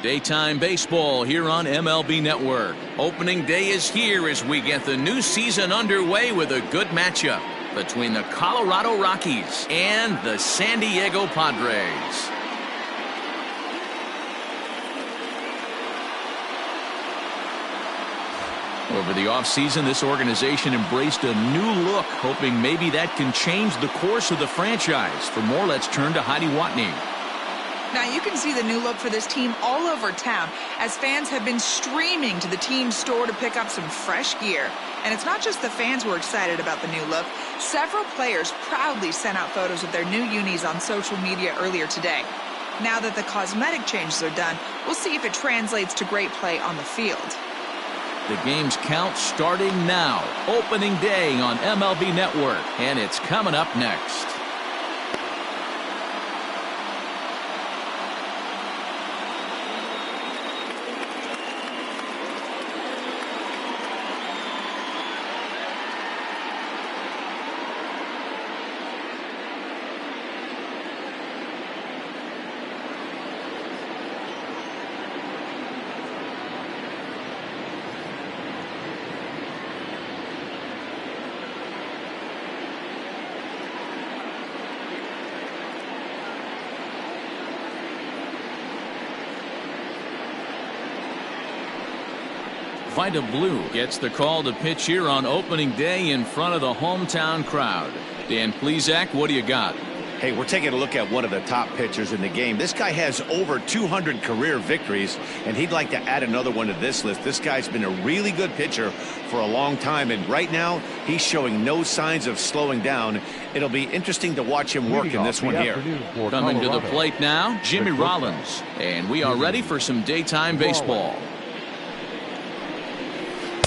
Daytime baseball here on MLB Network. Opening day is here as we get the new season underway with a good matchup between the Colorado Rockies and the San Diego Padres. Over the offseason, this organization embraced a new look, hoping maybe that can change the course of the franchise. For more, let's turn to Heidi Watney. Now you can see the new look for this team all over town as fans have been streaming to the team store to pick up some fresh gear. And it's not just the fans who are excited about the new look. Several players proudly sent out photos of their new unis on social media earlier today. Now that the cosmetic changes are done, we'll see if it translates to great play on the field. The game's count starting now. Opening day on MLB Network, and it's coming up next. Vida Blue gets the call to pitch here on opening day in front of the hometown crowd. Dan Plesac, what do you got? Hey, we're taking a look at one of the top pitchers in the game. This guy has over 200 career victories, and he'd like to add another one to this list. This guy's been a really good pitcher for a long time, and right now he's showing no signs of slowing down. It'll be interesting to watch him work in this one here. Coming to the plate now, Jimmy Rollins, and we are ready for some daytime baseball.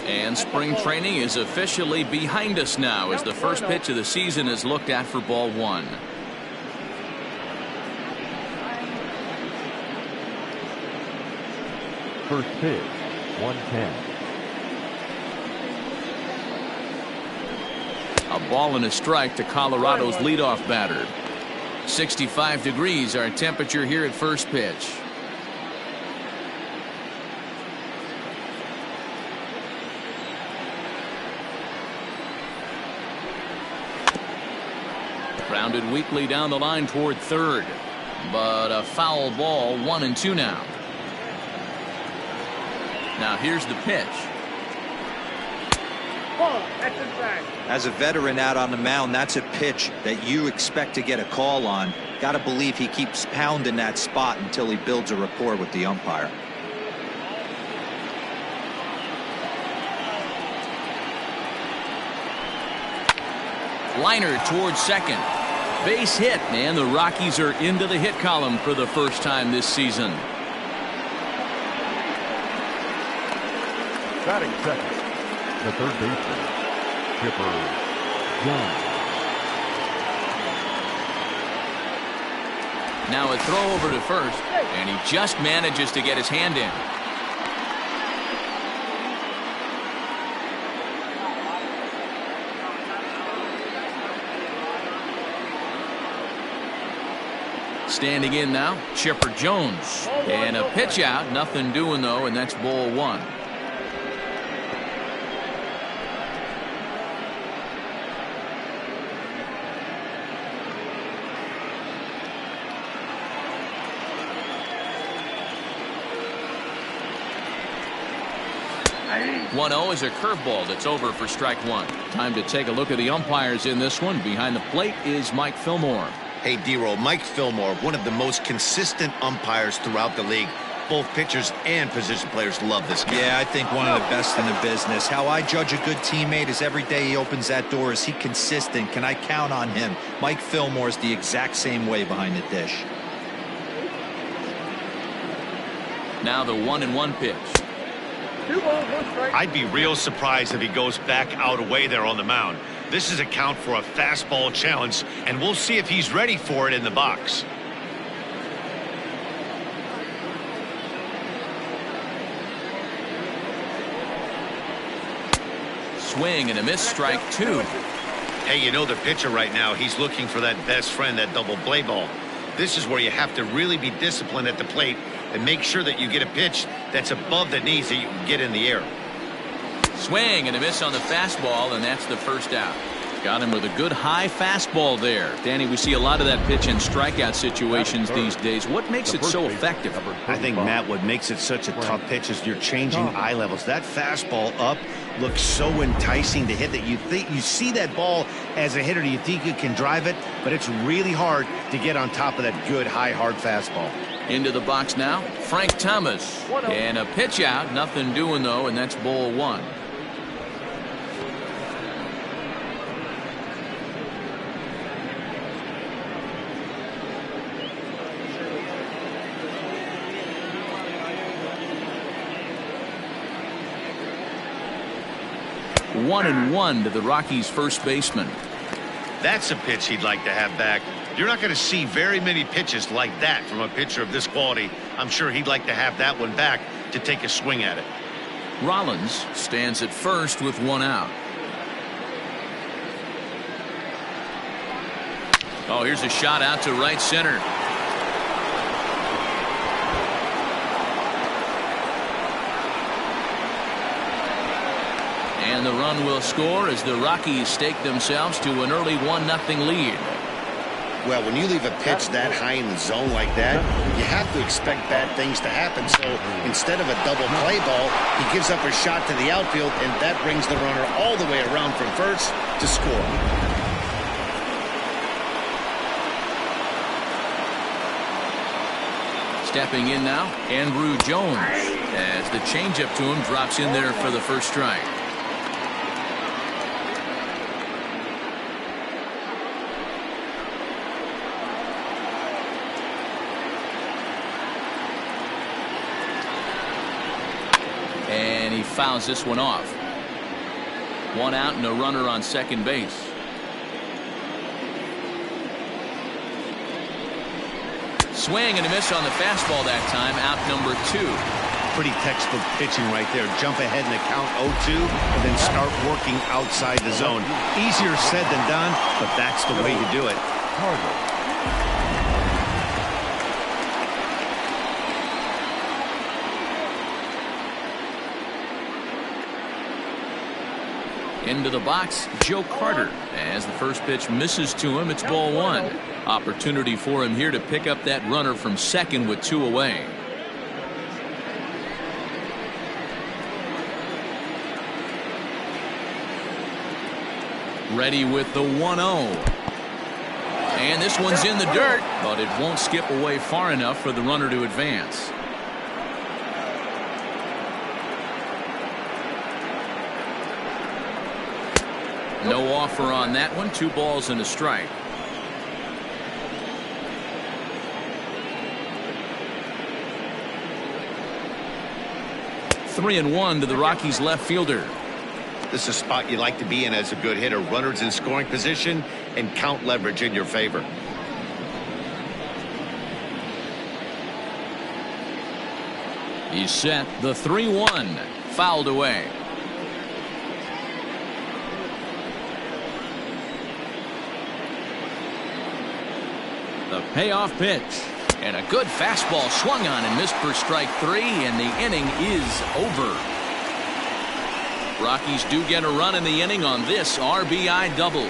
And spring training is officially behind us now as the first pitch of the season is looked at for ball one. First pitch, 110. A ball and a strike to Colorado's leadoff batter. 65 degrees our temperature here at first pitch. Grounded weakly down the line toward third, but a foul ball. 1-2 now. Now here's the pitch. As a veteran out on the mound, that's a pitch that you expect to get a call on. Got to believe he keeps pounding that spot until he builds a rapport with the umpire. Liner towards second. Base hit, and the Rockies are into the hit column for the first time this season. Batting second, the third baseman, Chipper Jones. Now a throw over to first, and he just manages to get his hand in. Standing in now, Chipper Jones. And a pitch out, nothing doing though, and that's ball one. Hey. 1-0 is a curveball that's over for strike one. Time to take a look at the umpires in this one. Behind the plate is Mike Fillmore. Hey, D-Roll, Mike Fillmore, one of the most consistent umpires throughout the league. Both pitchers and position players love this guy. Yeah, I think one of the best in the business. How I judge a good teammate is every day he opens that door. Is he consistent? Can I count on him? Mike Fillmore is the exact same way behind the dish. Now the 1-1 pitch. I'd be real surprised if he goes back out away there on the mound. This is a count for a fastball challenge, and we'll see if he's ready for it in the box. Swing and a miss, strike two. Hey, you know the pitcher right now, he's looking for that best friend, that double play ball. This is where you have to really be disciplined at the plate and make sure that you get a pitch that's above the knees that you can get in the air. Swing and a miss on the fastball, and that's the first out. Got him with a good high fastball there. Danny, we see a lot of that pitch in strikeout situations these days. What makes it so effective? I think, Matt, what makes it such a tough pitch is you're changing eye levels. That fastball up looks so enticing to hit that you see that ball as a hitter, you think you can drive it, but it's really hard to get on top of that good high hard fastball. Into the box now, Frank Thomas. And a pitch out, nothing doing though, and that's ball one. One and one to the Rockies' first baseman. That's a pitch he'd like to have back. You're not going to see very many pitches like that from a pitcher of this quality. I'm sure he'd like to have that one back to take a swing at it. Rollins stands at first with one out. Oh, here's a shot out to right center. And the run will score as the Rockies stake themselves to an early 1-0 lead. Well, when you leave a pitch that high in the zone like that, you have to expect bad things to happen. So instead of a double play ball, he gives up a shot to the outfield, and that brings the runner all the way around from first to score. Stepping in now, Andruw Jones, as the changeup to him drops in there for the first strike. And he fouls this one off. One out and a runner on second base. Swing and a miss on the fastball that time. Out number 2. Pretty textbook pitching right there. Jump ahead in the count 0-2 and then start working outside the zone. Easier said than done, but that's the way you do it. Into the box, Joe Carter. As the first pitch misses to him, it's ball one. Opportunity for him here to pick up that runner from second with 2 away. Ready with the 1-0. And this one's in the dirt, but it won't skip away far enough for the runner to advance. No offer on that one. 2 balls and a strike. Three and one to the Rockies left fielder. This is a spot you like to be in as a good hitter. Runners in scoring position and count leverage in your favor. He's set. The 3-1 fouled away. The payoff pitch. And a good fastball swung on and missed for strike 3, and the inning is over. Rockies do get a run in the inning on this RBI double.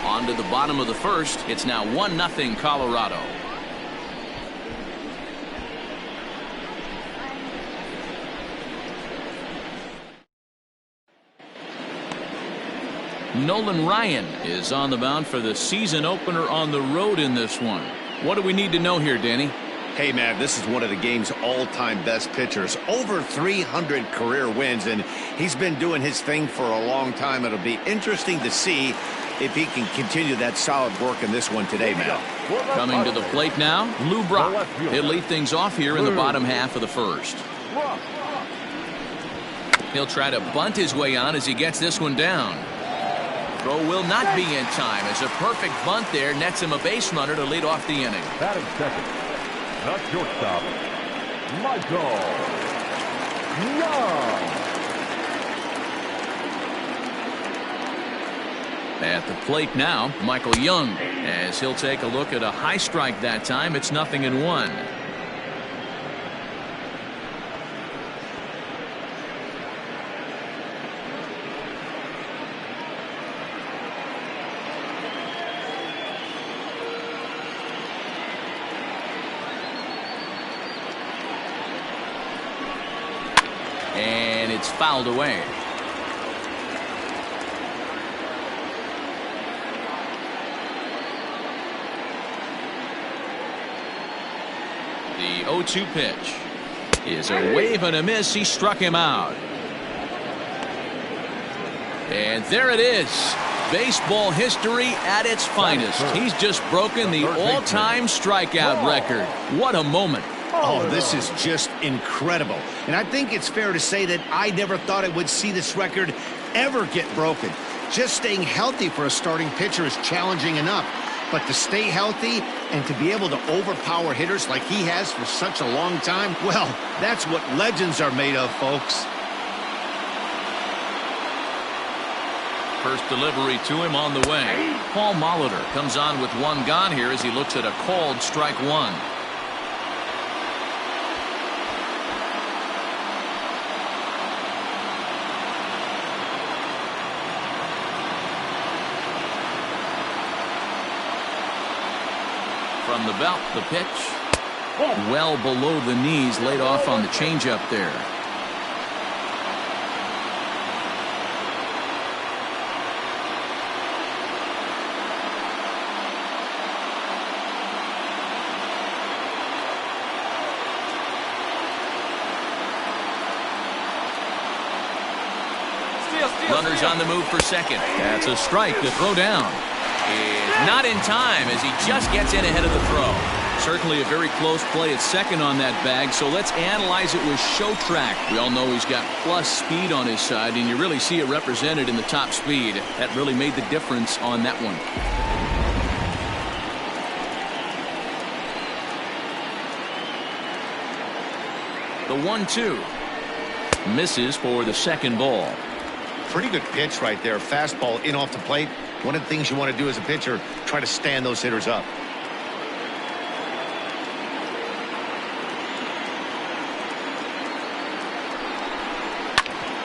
On to the bottom of the first. It's now 1-0 Colorado. Nolan Ryan is on the mound for the season opener on the road in this one. What do we need to know here, Danny? Hey, man, this is one of the game's all-time best pitchers. Over 300 career wins, and he's been doing his thing for a long time. It'll be interesting to see if he can continue that solid work in this one today, man. Coming to the plate now, Lou Brock. He'll lead things off here in the bottom half of the first. He'll try to bunt his way on as he gets this one down. Throw will not be in time as a perfect bunt there nets him a base runner to lead off the inning. Batting second, the shortstop, Michael Young. At the plate now, Michael Young, as he'll take a look at a high strike that time. It's 0-1. it's fouled away. The 0-2 pitch is a wave and a miss. He struck him out. And there it is. Baseball history at its finest. He's just broken the all-time strikeout record. What a moment. Oh, this is just incredible. And I think it's fair to say that I never thought I would see this record ever get broken. Just staying healthy for a starting pitcher is challenging enough. But to stay healthy and to be able to overpower hitters like he has for such a long time, well, that's what legends are made of, folks. First delivery to him on the way. Paul Molitor comes on with one gone here as he looks at a called strike one. From the belt, the pitch. Well below the knees, laid off on the changeup there. Runners on the move for second. That's a strike to throw down. Is not in time as he just gets in ahead of the throw. Certainly a very close play at second on that bag, so let's analyze it with show track. We all know he's got plus speed on his side, and you really see it represented in the top speed. That really made the difference on that one. The 1-2 misses for the second ball. Pretty good pitch right there. Fastball in off the plate. One of the things you want to do as a pitcher, try to stand those hitters up.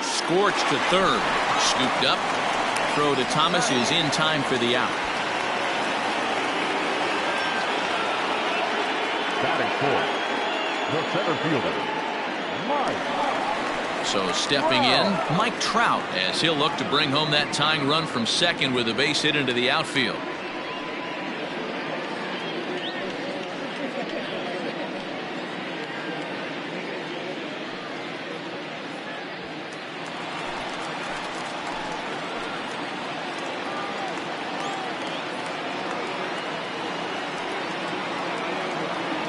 Scorched to third. Scooped up. Throw to Thomas is in time for the out. Batting fourth, the center fielder, Mike. So stepping in, Mike Trout, as he'll look to bring home that tying run from second with a base hit into the outfield.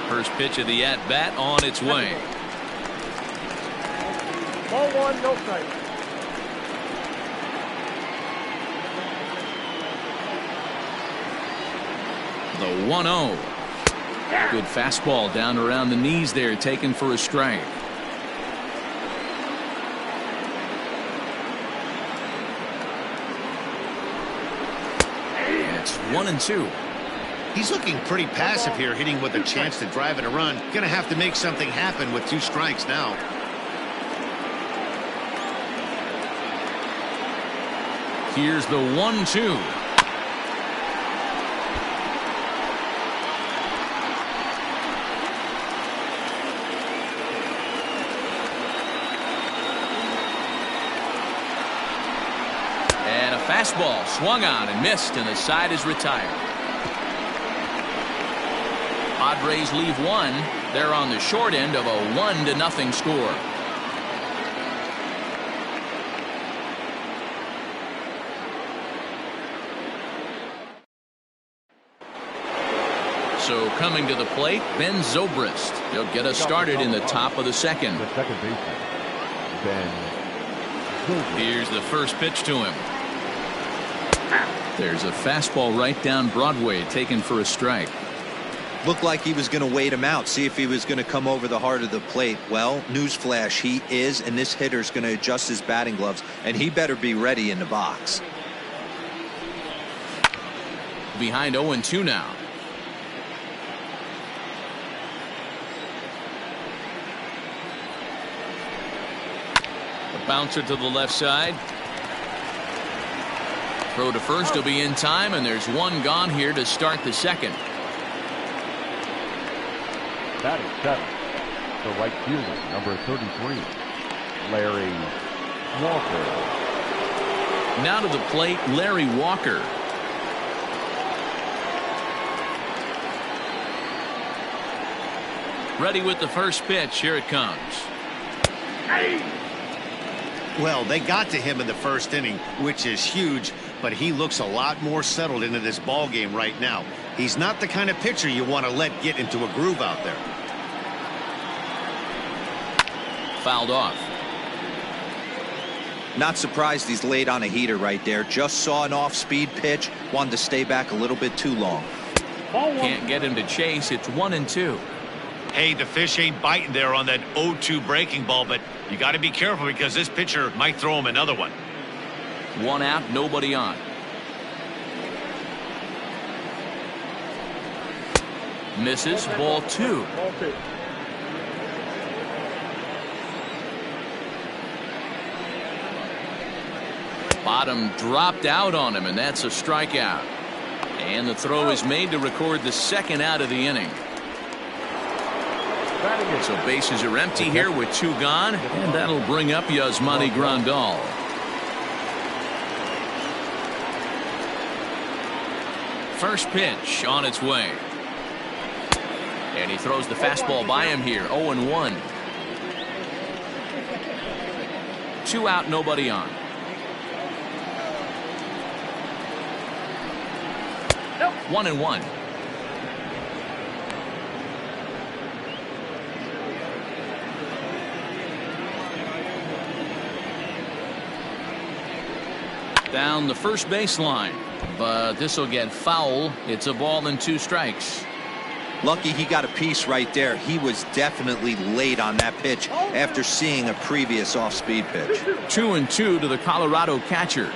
First pitch of the at-bat on its way. Ball one, no strike. The 1-0. Good fastball down around the knees there, taken for a strike. And it's 1-2. He's looking pretty passive here, hitting with a chance to drive in a run. Gonna have to make something happen with 2 strikes now. Here's the 1-2. And a fastball swung on and missed, and the side is retired. Padres leave one. They're on the short end of a 1-0 score. So coming to the plate, Ben Zobrist. He'll get us started in the top of the second. The second baseman, Ben Zobrist. Here's the first pitch to him. There's a fastball right down Broadway, taken for a strike. Looked like he was going to wait him out, see if he was going to come over the heart of the plate. Well, newsflash, he is, and this hitter's going to adjust his batting gloves, and he better be ready in the box. Behind 0-2 now. Bouncer to the left side. Throw to first will be in time, and there's one gone here to start the second. Batting seventh, the right fielder, number 33, Larry Walker. Now to the plate, Larry Walker. Ready with the first pitch. Here it comes. Well, they got to him in the first inning, which is huge, but he looks a lot more settled into this ball game right now. He's not the kind of pitcher you want to let get into a groove out there. Fouled off. Not surprised he's laid on a heater right there. Just saw an off-speed pitch. Wanted to stay back a little bit too long. Can't get him to chase. It's 1-2. Hey, the fish ain't biting there on that 0-2 breaking ball, but you got to be careful because this pitcher might throw him another one. One out, nobody on. Misses, ball 2. Bottom dropped out on him, and that's a strikeout. And the throw is made to record the second out of the inning. So bases are empty here with 2 gone, and that'll bring up Yasmani Grandal. First pitch on its way. And he throws the fastball by him here. 0-1. 2 out, nobody on. Nope. 1-1. Down the first baseline, but this will get foul. It's a ball and 2 strikes. Lucky he got a piece right there. He was definitely late on that pitch after seeing a previous off-speed pitch. 2-2 to the Colorado catcher.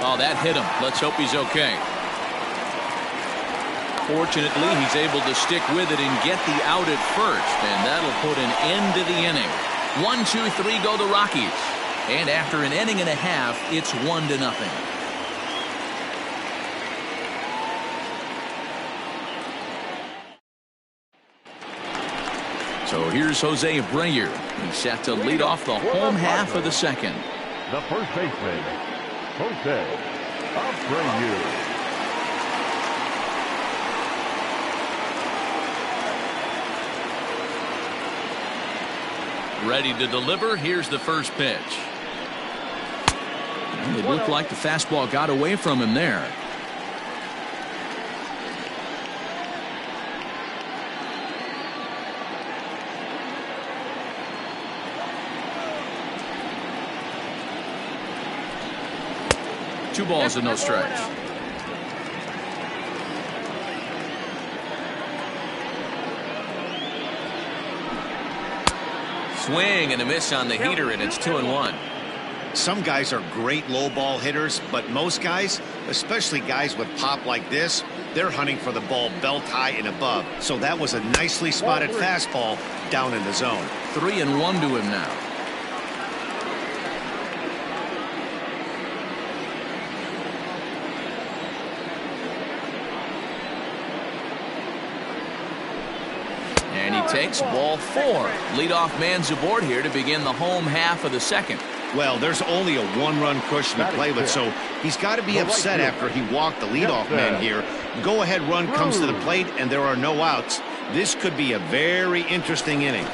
Oh, that hit him. Let's hope he's okay. Fortunately, he's able to stick with it and get the out at first, and that'll put an end to the inning. 1-2-3 go the Rockies, and after an inning and a half, it's 1-0. So here's Jose Abreu. He's set to lead off the home half of the second. The first baseman, Jose Abreu. Ready to deliver. Here's the first pitch. And it looked like the fastball got away from him there. Two balls and no strikes. Swing and a miss on the heater, and it's 2-1. Some guys are great low ball hitters, but most guys, especially guys with pop like this, they're hunting for the ball belt high and above. So that was a nicely spotted fastball down in the zone. 3-1 to him now. And he takes ball 4. Leadoff man's aboard here to begin the home half of the second. Well, there's only a 1-run cushion to play with, so he's got to be upset after he walked the leadoff man here. Go-ahead run comes to the plate, and there are no outs. This could be a very interesting inning.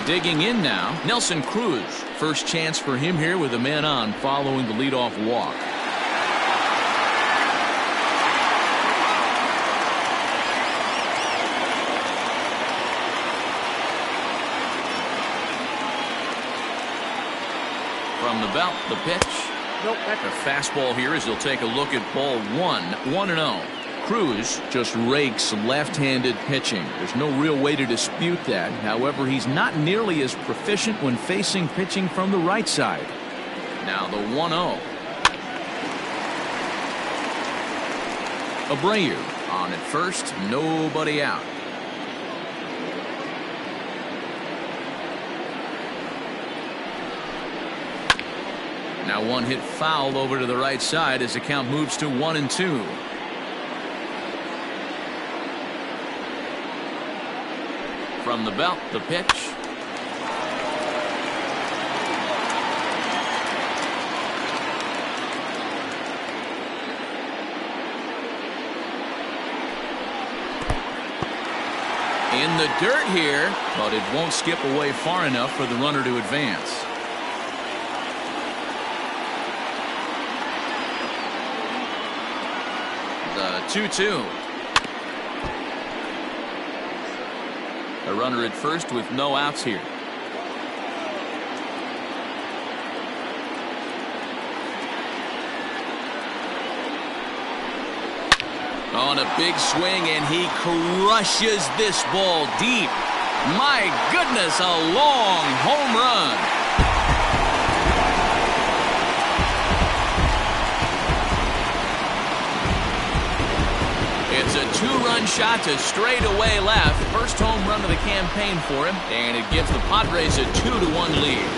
Digging in now, Nelson Cruz. First chance for him here with a man on following the leadoff walk. From the belt, the pitch. The fastball here as he'll take a look at ball 1. 1-0. Cruz just rakes left-handed pitching. There's no real way to dispute that. However, he's not nearly as proficient when facing pitching from the right side. Now the 1-0. Abreu on at first, nobody out. Now one hit foul over to the right side as the count moves to 1-2. From the belt, the pitch. In the dirt here, but it won't skip away far enough for the runner to advance. The 2-2. A runner at first with no outs here. On a big swing, and he crushes this ball deep. My goodness, a long home run. It's a two-run shot to straightaway left. First home run of the campaign for him, and it gives the Padres a 2-1 lead.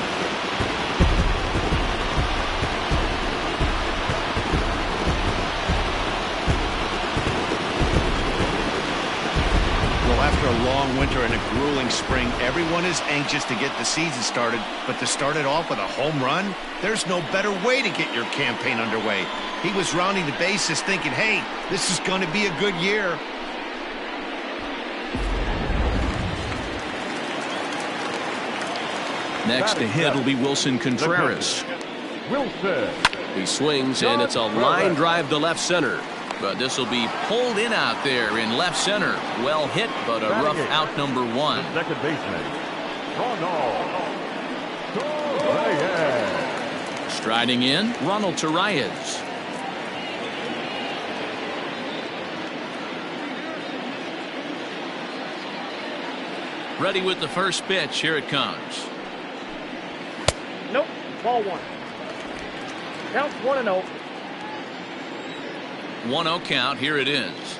After a long winter and a grueling spring, everyone is anxious to get the season started, but to start it off with a home run, there's no better way to get your campaign underway. He was rounding the bases thinking, hey, this is going to be a good year. Next to hit will be Wilson Contreras. Wilson. He swings, and it's a line drive to left center. But this will be pulled in out there in left center. Well hit, but a rough out number one. Second baseman, Ronald Torreyes. Striding in, Ronald Torreyes. Ready with the first pitch. Here it comes. Nope. Ball one. Counts 1-0. 1-0 count. Here it is.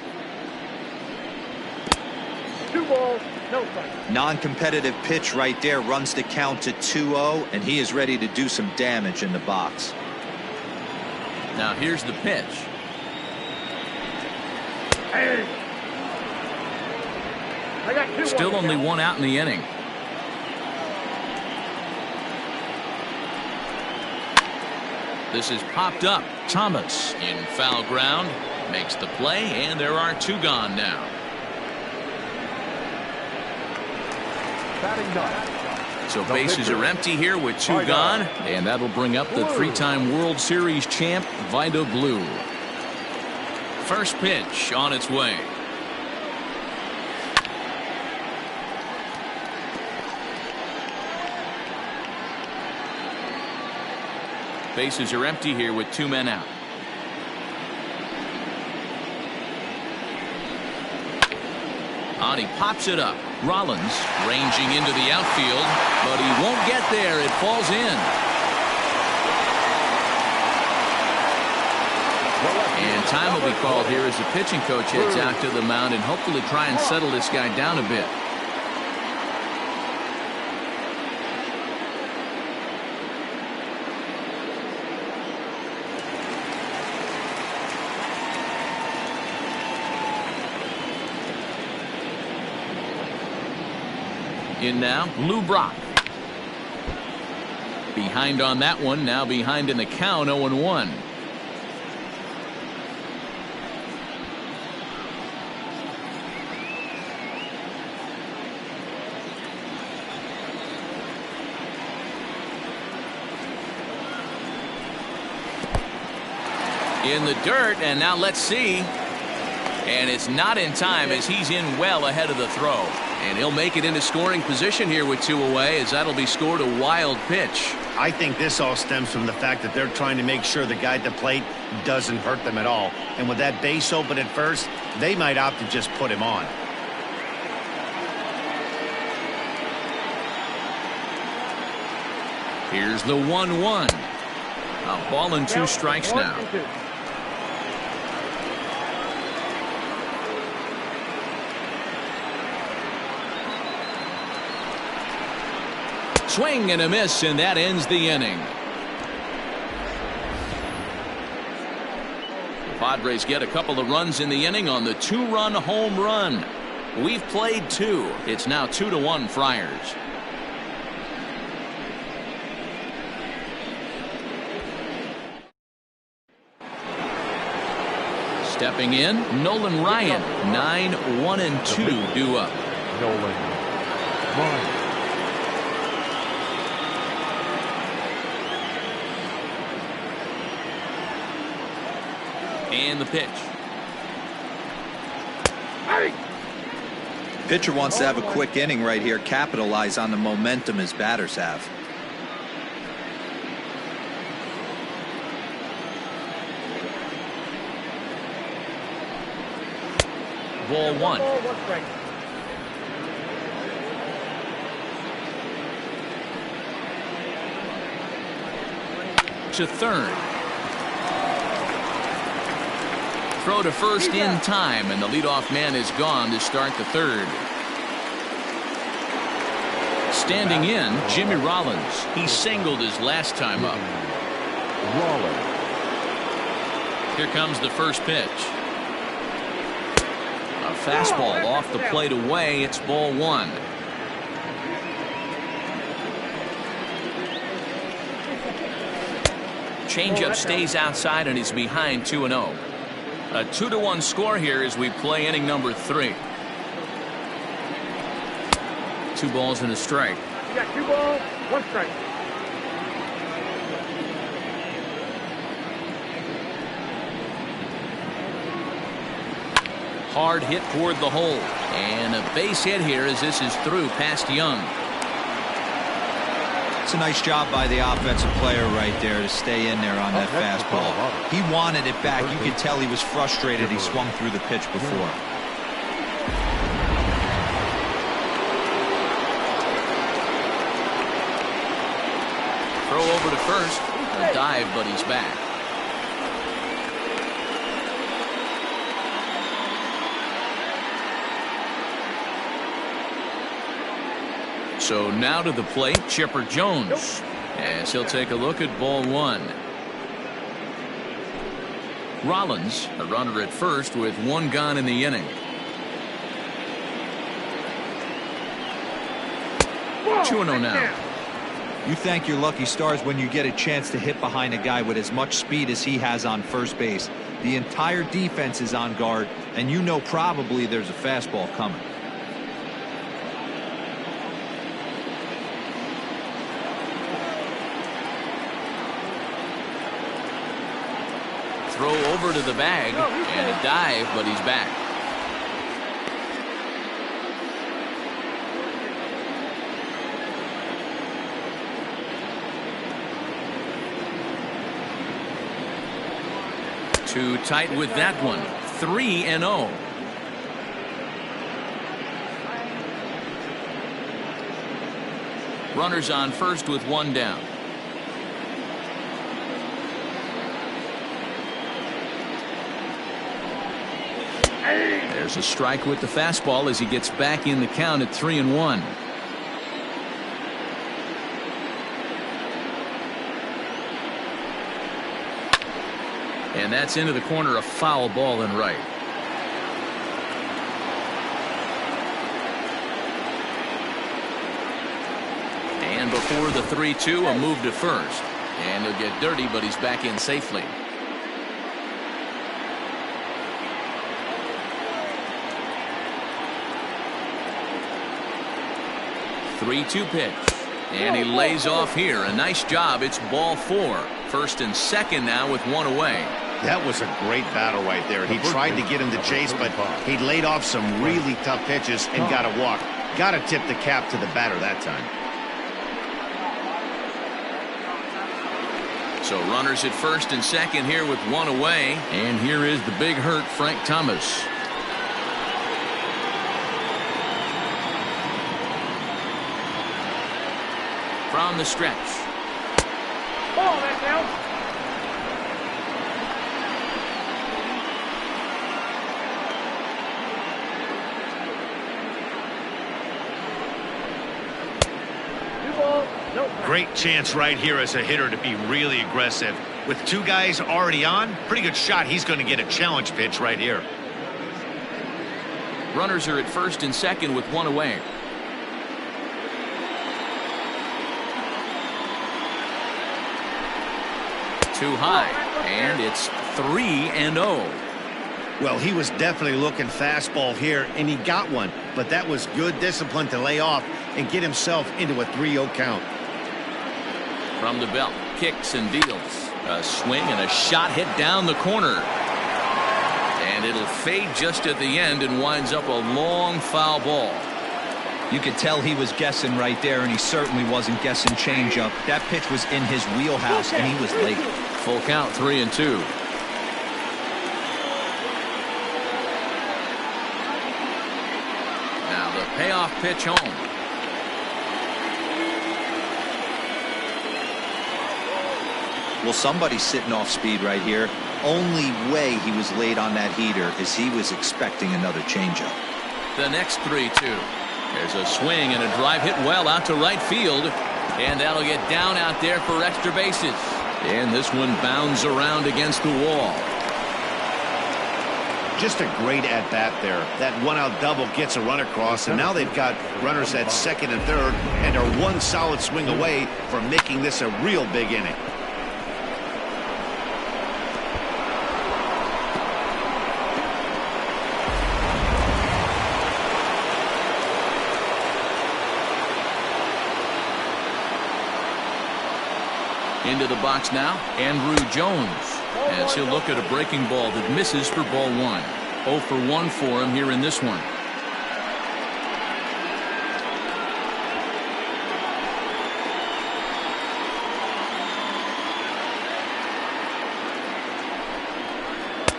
2 balls, no strikes. Non-competitive pitch right there, runs the count to 2-0, and he is ready to do some damage in the box. Now here's the pitch. Hey. I got 2. Still only 1 out in the inning. This is popped up. Thomas in foul ground makes the play, and there are 2 gone now. So bases are empty here with 2 gone, and that'll bring up the 3-time World Series champ Vida Blue. First pitch on its way. Bases are empty here with 2 men out. On he pops it up. Rollins ranging into the outfield, but he won't get there. It falls in. And time will be called here as the pitching coach heads out to the mound and hopefully try and settle this guy down a bit. In now, Lou Brock. Behind on that one, now behind in the count, 0-1. In the dirt, and now let's see. And it's not in time as he's in well ahead of the throw. And he'll make it into scoring position here with 2 away, as that'll be scored a wild pitch. I think this all stems from the fact that they're trying to make sure the guy at the plate doesn't hurt them at all. And with that base open at first, they might opt to just put him on. Here's the 1-1. A ball and 2 strikes now. Swing and a miss, and that ends the inning. The Padres get a couple of runs in the inning on the 2-run home run. We've played 2. It's now 2-1 Friars. Stepping in, Nolan Ryan. 9-1-2 due up. Nolan Ryan. And the pitch. Pitcher wants to have a quick inning right here, capitalize on the momentum his batters have. Ball 1. To third. Throw to first in time, and the leadoff man is gone to start the third. Standing in, Jimmy Rollins. He singled his last time up. Rollins. Here comes the first pitch. A fastball off the plate away. It's ball 1. Changeup stays outside, and he's behind 2-0. A 2-1 score here as we play inning number 3. 2 balls and a strike. You got 2 balls, 1 strike. Hard hit toward the hole. And a base hit here as this is through past Young. It's a nice job by the offensive player right there to stay in there on that fastball. He wanted it back. You could tell he was frustrated. He swung through the pitch before. Throw over to first. A dive, but he's back. So now to the plate, Chipper Jones, as he'll take a look at ball 1. Rollins, a runner at first with 1 gone in the inning. 2-0 now. You thank your lucky stars when you get a chance to hit behind a guy with as much speed as he has on first base. The entire defense is on guard, and you know probably there's a fastball coming. Throw over to the bag and a dive, but he's back. Too tight with that one. 3-0. Runners on first with 1 down. There's a strike with the fastball as he gets back in the count at 3-1. And that's into the corner, a foul ball and right. And before the 3-2, a move to first. And he'll get dirty, but he's back in safely. 3-2 pitch. And he lays off here. A nice job. It's ball 4. First and second now with 1 away. That was a great battle right there. He tried to get him to chase, but he laid off some really tough pitches and got a walk. Got to tip the cap to the batter that time. So runners at first and second here with 1 away. And here is the big hurt, Frank Thomas. From the stretch. Ball, that counts. Great chance right here as a hitter to be really aggressive. With 2 guys already on, pretty good shot. He's going to get a challenge pitch right here. Runners are at first and second with one away. Too high, and it's 3-0. Well, he was definitely looking fastball here, and he got one. But that was good discipline to lay off and get himself into a 3-0 count. From the belt, kicks and deals. A swing and a shot hit down the corner. And it'll fade just at the end and winds up a long foul ball. You could tell he was guessing right there, and he certainly wasn't guessing changeup. That pitch was in his wheelhouse, and he was late. Full count, 3-2. Now the payoff pitch home. Well, somebody's sitting off speed right here. Only way he was late on that heater is he was expecting another changeup. The next 3-2. There's a swing and a drive hit well out to right field. And that'll get down out there for extra bases. And this one bounds around against the wall. Just a great at-bat there. That one-out double gets a run across, and now they've got runners at second and third and are one solid swing away from making this a real big inning. Into the box now, Andrew Jones, as he'll look at a breaking ball that misses for ball 1. 0 for 1 for him here in this one.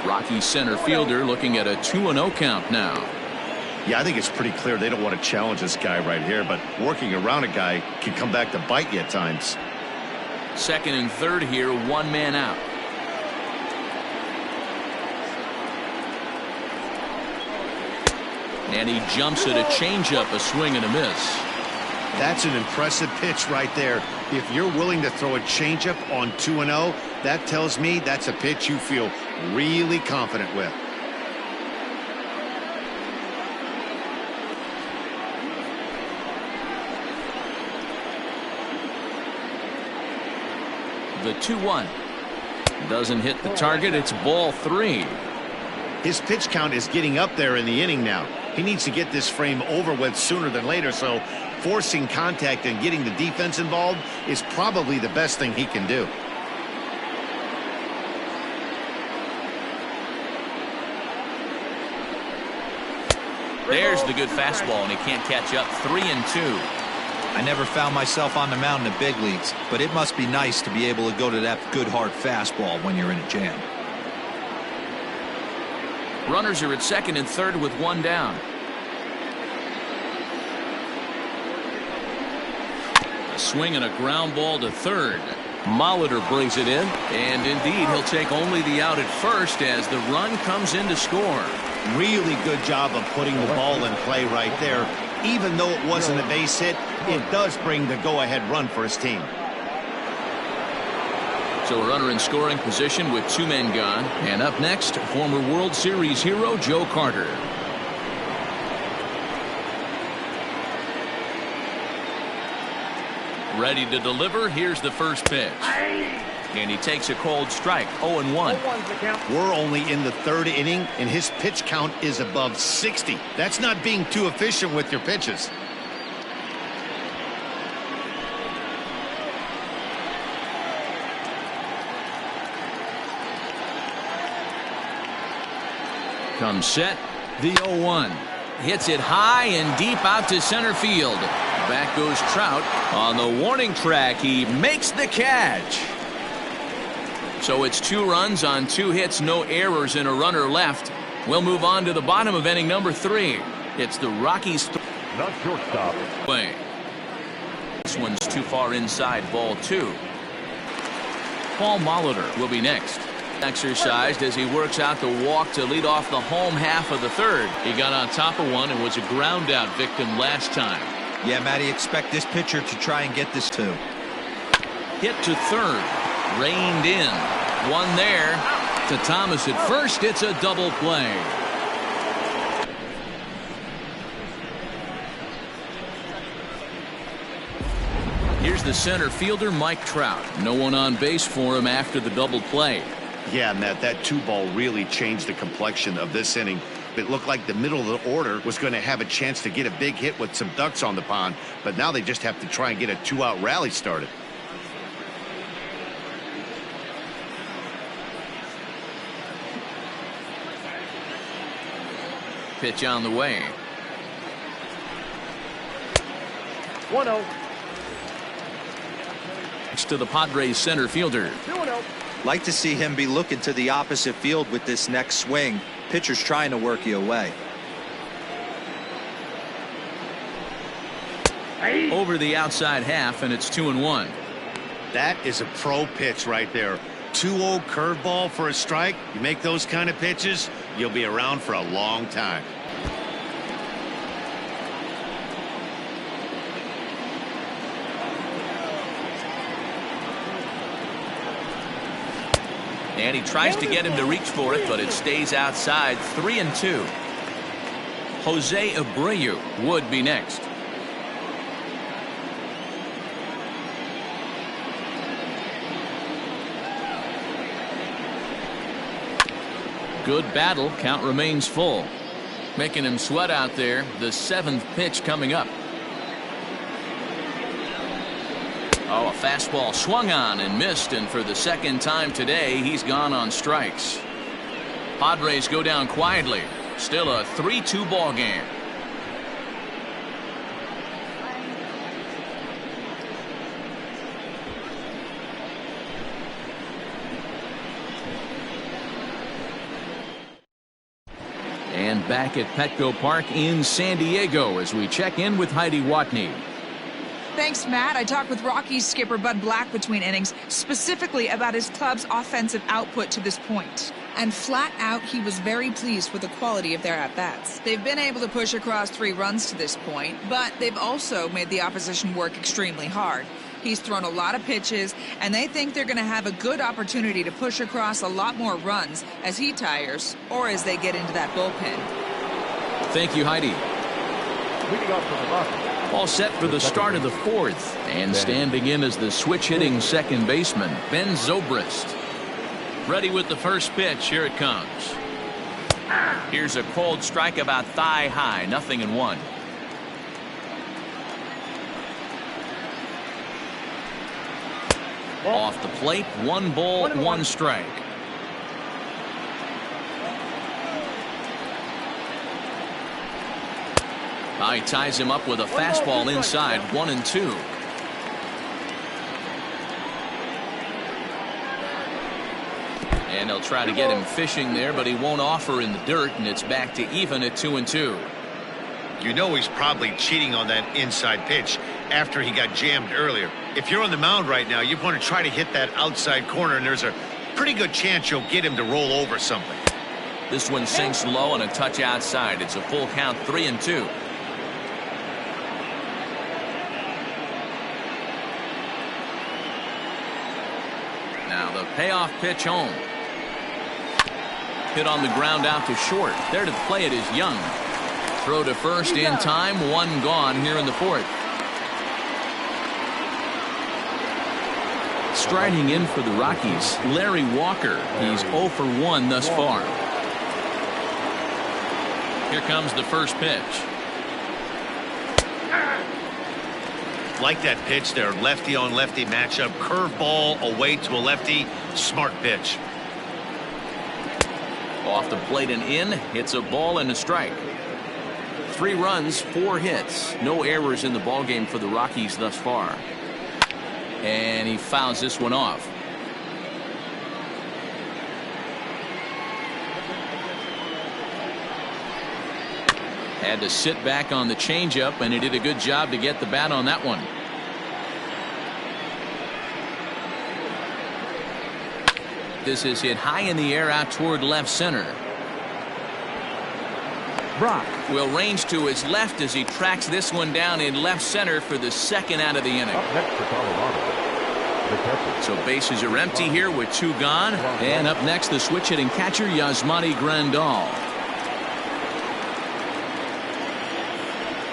Rocky center fielder looking at a 2-0 count now. Yeah, I think it's pretty clear they don't want to challenge this guy right here, but working around a guy can come back to bite you at times. Second and third here, one man out. And he jumps at a changeup, a swing and a miss. That's an impressive pitch right there. If you're willing to throw a changeup on 2-0, that tells me that's a pitch you feel really confident with. The 2-1 doesn't hit the target. It's ball 3. His pitch count is getting up there in the inning now. He needs to get this frame over with sooner than later, so forcing contact and getting the defense involved is probably the best thing he can do. There's the good fastball, and he can't catch up. 3-2. I never found myself on the mound in the big leagues, but it must be nice to be able to go to that good hard fastball when you're in a jam. Runners are at second and third with one down. A swing and a ground ball to third. Molitor brings it in, and indeed he'll take only the out at first as the run comes in to score. Really good job of putting the ball in play right there. Even though it wasn't a base hit, it does bring the go-ahead run for his team. So a runner in scoring position with 2 men gone. And up next, former World Series hero Joe Carter. Ready to deliver. Here's the first pitch. And he takes a cold strike. 0-1. We're only in the third inning, and his pitch count is above 60. That's not being too efficient with your pitches. Comes set. The 0-1. Hits it high and deep out to center field. Back goes Trout. On the warning track, he makes the catch. So it's 2 runs on 2 hits, no errors, and a runner left. We'll move on to the bottom of inning number 3. It's the Rockies. Not shortstop. Way. This one's too far inside, ball 2. Paul Molitor will be next. Exercised as he works out the walk to lead off the home half of the third. He got on top of one and was a ground out victim last time. Yeah, Matty, expect this pitcher to try and get this too. Hit to third. Reined in. One there to Thomas at first. It's a double play. Here's the center fielder, Mike Trout. No one on base for him after the double play. Yeah, Matt, that 2-ball really changed the complexion of this inning. It looked like the middle of the order was going to have a chance to get a big hit with some ducks on the pond, but now they just have to try and get a 2-out rally started. Pitch on the way. 1-0. To the Padres center fielder. 2-0. Like to see him be looking to the opposite field with this next swing. Pitcher's trying to work you away. Over the outside half, and it's 2-1. That is a pro pitch right there. 2-0 curveball for a strike. You make those kind of pitches, you'll be around for a long time. And he tries to get him to reach for it, but it stays outside. 3-2. Jose Abreu would be next. Good battle. Count remains full. Making him sweat out there. The 7th pitch coming up. Oh, a fastball swung on and missed, and for the 2nd time today, he's gone on strikes. Padres go down quietly. Still a 3-2 ball game. And back at Petco Park in San Diego as we check in with Heidi Watney. Thanks, Matt. I talked with Rockies skipper Bud Black between innings, specifically about his club's offensive output to this point. And flat out, he was very pleased with the quality of their at-bats. They've been able to push across 3 runs to this point, but they've also made the opposition work extremely hard. He's thrown a lot of pitches, and they think they're going to have a good opportunity to push across a lot more runs as he tires or as they get into that bullpen. Thank you, Heidi. Leading off for the Rockies. All set for the start of the 4th, and standing in as the switch-hitting second baseman, Ben Zobrist. Ready with the first pitch. Here it comes. Here's a cold strike about thigh high. 0-1. Off the plate. 1 ball, 1 strike. He ties him up with a fastball inside. 1-2. And they'll try to get him fishing there, but he won't offer in the dirt, and it's back to even at 2-2. You know he's probably cheating on that inside pitch after he got jammed earlier. If you're on the mound right now, you want to try to hit that outside corner, and there's a pretty good chance you'll get him to roll over something. This one sinks low and a touch outside. It's a full count. 3-2. Now the payoff pitch home. Hit on the ground out to short. There to play it is Young. Throw to first in time. 1 gone here in the 4th. Striding in for the Rockies, Larry Walker. He's 0 for 1 thus far. Here comes the first pitch. Like that pitch there, lefty on lefty matchup, curveball away to a lefty. Smart pitch. Off the plate and in. Hits a ball and a strike. 3 runs, 4 hits. No errors in the ballgame for the Rockies thus far. And he fouls this one off. Had to sit back on the changeup, and he did a good job to get the bat on that one. This is hit high in the air out toward left center. Brock Will range to his left as he tracks this one down in left center for the 2nd out of the inning. up next for Colorado. The catcher. So bases are empty here with 2 gone. And up next, the switch hitting catcher, Yasmani Grandal.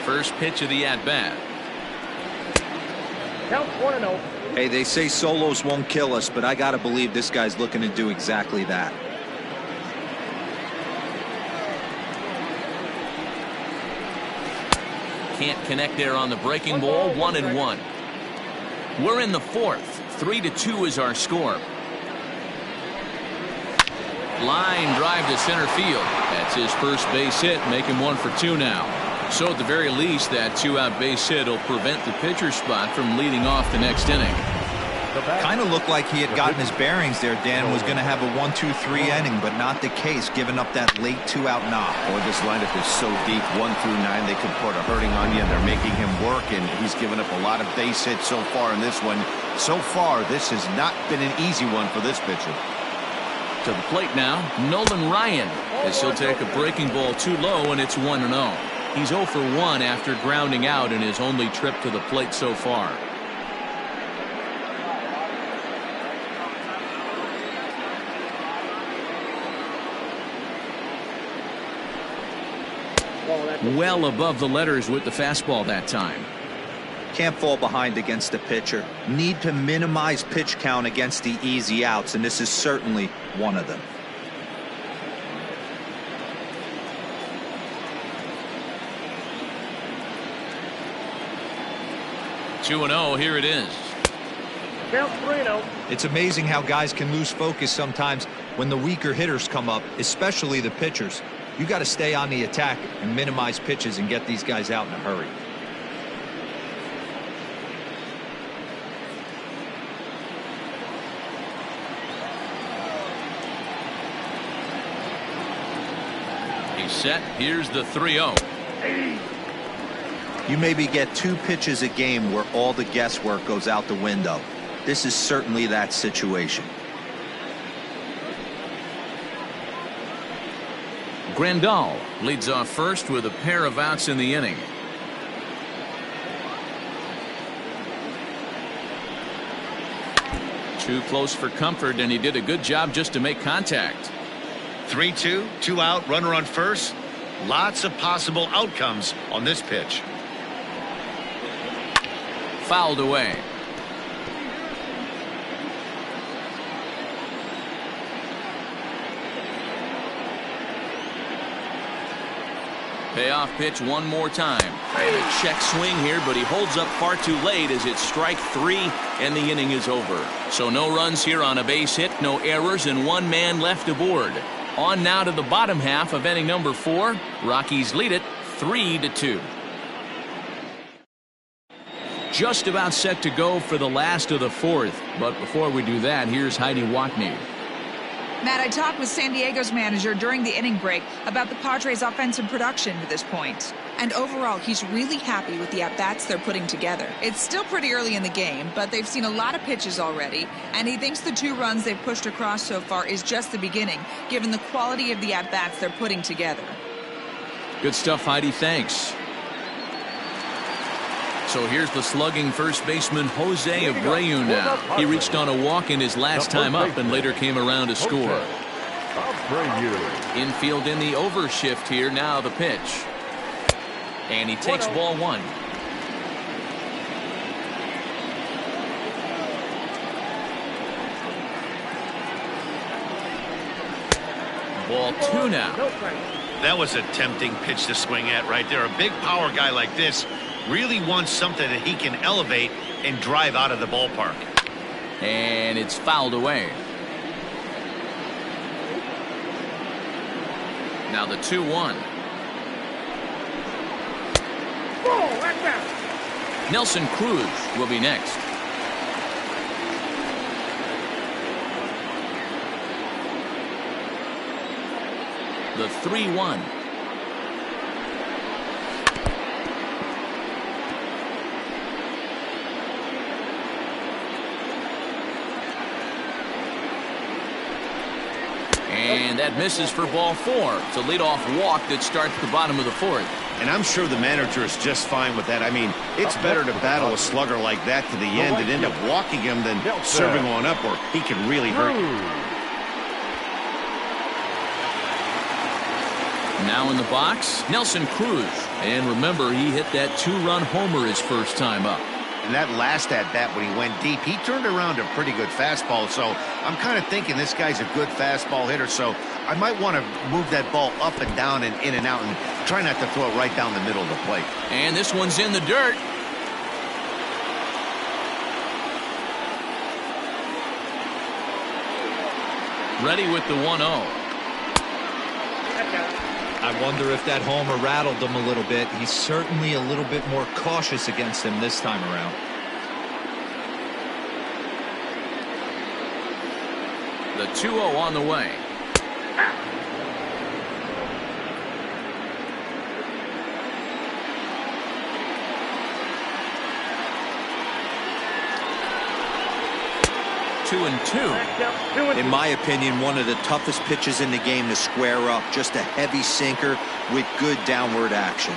First pitch of the at-bat. Count 1-0. Hey, they say solos won't kill us, but I got to believe this guy's looking to do exactly that. Can't connect there on the breaking ball. 1-1. We're in the fourth. 3-2 is our score. Line drive to center field. That's his first base hit, making 1 for 2 now. So at the very least, that 2-out base hit will prevent the pitcher spot from leading off the next inning. Kind of looked like he had gotten his bearings there, Dan. Was going to have a 1-2-3 inning, but not the case, giving up that late 2-out knock. Boy, this lineup is so deep, 1 through 9. They could put a hurting on you, and they're making him work, and he's given up a lot of base hits so far in this one. So far, this has not been an easy one for this pitcher. To the plate now, Nolan Ryan, as he'll take a breaking ball too low, and it's 1-0. He's 0 for 1 after grounding out in his only trip to the plate so far. Well above the letters with the fastball that time. Can't fall behind against the pitcher. Need to minimize pitch count against the easy outs, and this is certainly one of them. Here it is. Count 3-0. It's amazing how guys can lose focus sometimes when the weaker hitters come up, especially the pitchers. You got to stay on the attack and minimize pitches and get these guys out in a hurry. He's set. Here's the 3-0. You maybe get 2 pitches a game where all the guesswork goes out the window. This is certainly that situation. Grandal leads off first with a pair of outs in the inning. Too close for comfort, and he did a good job just to make contact. 3-2, 2 out, runner on first. Lots of possible outcomes on this pitch. Fouled away. Payoff pitch one more time. And a check swing here, but he holds up far too late as it's strike 3 and the inning is over. So no runs here on a base hit, no errors, and 1 man left aboard. On now to the bottom half of inning number 4. Rockies lead it 3-2. Just about set to go for the last of the 4th. But before we do that, here's Heidi Watney. Matt, I talked with San Diego's manager during the inning break about the Padres' offensive production to this point. And overall, he's really happy with the at-bats they're putting together. It's still pretty early in the game, but they've seen a lot of pitches already, and he thinks the 2 runs they've pushed across so far is just the beginning, given the quality of the at-bats they're putting together. Good stuff, Heidi. Thanks. So here's the slugging first baseman Jose Abreu now. He reached on a walk in his last time up and later came around to score. Infield in the overshift here. Now the pitch. And he takes ball 1. Ball 2 now. That was a tempting pitch to swing at right there. A big power guy like this really wants something that he can elevate and drive out of the ballpark. And it's fouled away. Now the 2-1. Nelson Cruz will be next. The 3-1. And that misses for ball 4. It's a leadoff walk that starts the bottom of the 4th. And I'm sure the manager is just fine with that. I mean, it's better to battle a slugger like that to the end and end up walking him than serving one up, or he can really hurt you. Now in the box, Nelson Cruz. And remember, he hit that 2-run homer his first time up. And that last at-bat when he went deep, he turned around a pretty good fastball. So I'm kind of thinking this guy's a good fastball hitter. So I might want to move that ball up and down and in and out and try not to throw it right down the middle of the plate. And this one's in the dirt. Ready with the 1-0. I wonder if that homer rattled him a little bit. He's certainly a little bit more cautious against him this time around. The 2-0 on the way. Two and two. In my opinion, one of the toughest pitches in the game to square up. Just a heavy sinker with good downward action.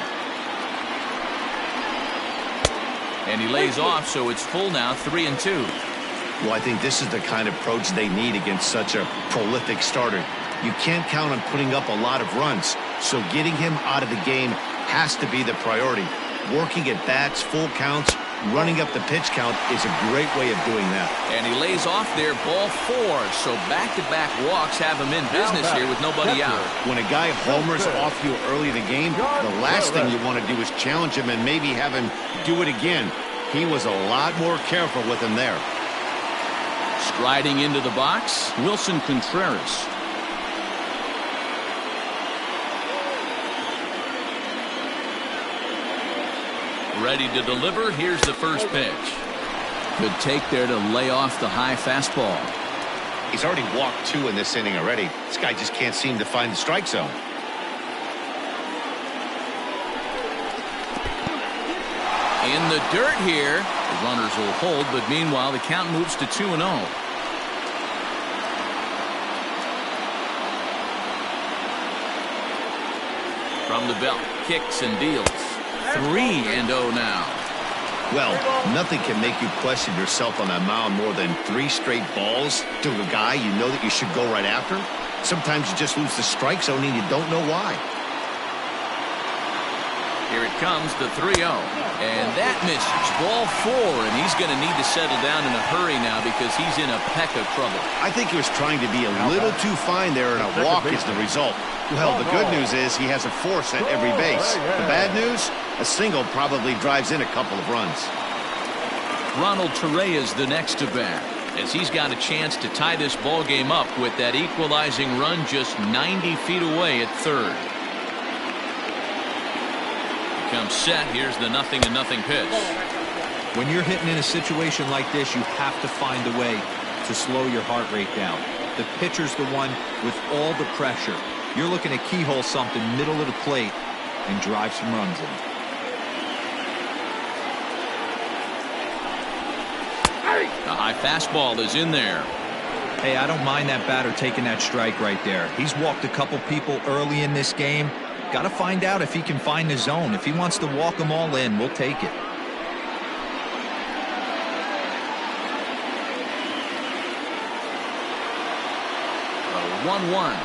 And he lays off, so it's full now, 3-2. Well, I think this is the kind of approach they need against such a prolific starter. You can't count on putting up a lot of runs, so getting him out of the game has to be the priority. Working at bats, full counts, running up the pitch count is a great way of doing that. And he lays off there, ball 4. So back-to-back walks have him in business here with nobody out. When a guy homers off you early in the game, the last thing you want to do is challenge him and maybe have him do it again. He was a lot more careful with him there. Striding into the box, Wilson Contreras. Ready to deliver. Here's the first pitch. Good take there to lay off the high fastball. He's already walked 2 in this inning already. This guy just can't seem to find the strike zone. In the dirt here. The runners will hold, but meanwhile the count moves to 2-0. From the belt, kicks and deals. 3-0 now. Well, nothing can make you question yourself on that mound more than 3 straight balls to a guy you know that you should go right after. Sometimes you just lose the strike zone and you don't know why. Here it comes, the 3-0. And that misses. Ball 4, and he's going to need to settle down in a hurry now because he's in a peck of trouble. I think he was trying to be a little too fine there, and a walk is the result. Well, the good news is he has a force at every base. The bad news? A single probably drives in a couple of runs. Ronald Torreyes the next to bat, as he's got a chance to tie this ball game up with that equalizing run just 90 feet away at third. Comes set. Here's the 0-0 pitch. When you're hitting in a situation like this, you have to find a way to slow your heart rate down. The pitcher's the one with all the pressure. You're looking to keyhole something middle of the plate and drive some runs in. The high fastball is in there. Hey, I don't mind that batter taking that strike right there. He's walked a couple people early in this game. Got to find out if he can find the zone. If he wants to walk them all in, we'll take it. A 1-1.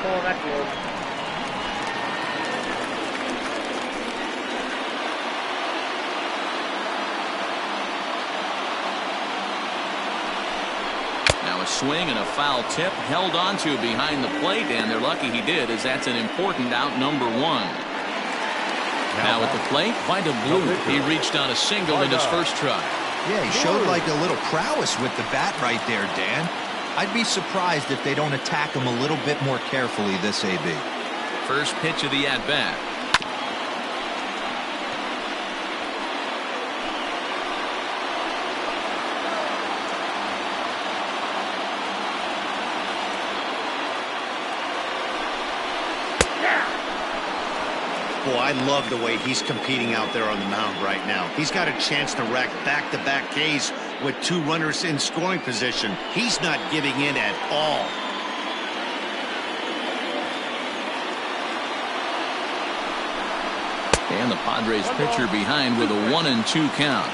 Oh, that's good. Now a swing and a foul tip held onto behind the plate, and they're lucky he did, as that's an important out number 1. Now at the plate, quite a bloop. He reached on a single in his first try. Yeah, he showed like a little prowess with the bat right there, Dan. I'd be surprised if they don't attack him a little bit more carefully this AB. First pitch of the at-bat. Boy, I love the way he's competing out there on the mound right now. He's got a chance to rack back-to-back Ks with 2 runners in scoring position. He's not giving in at all. And the Padres pitcher behind with a 1-2 count.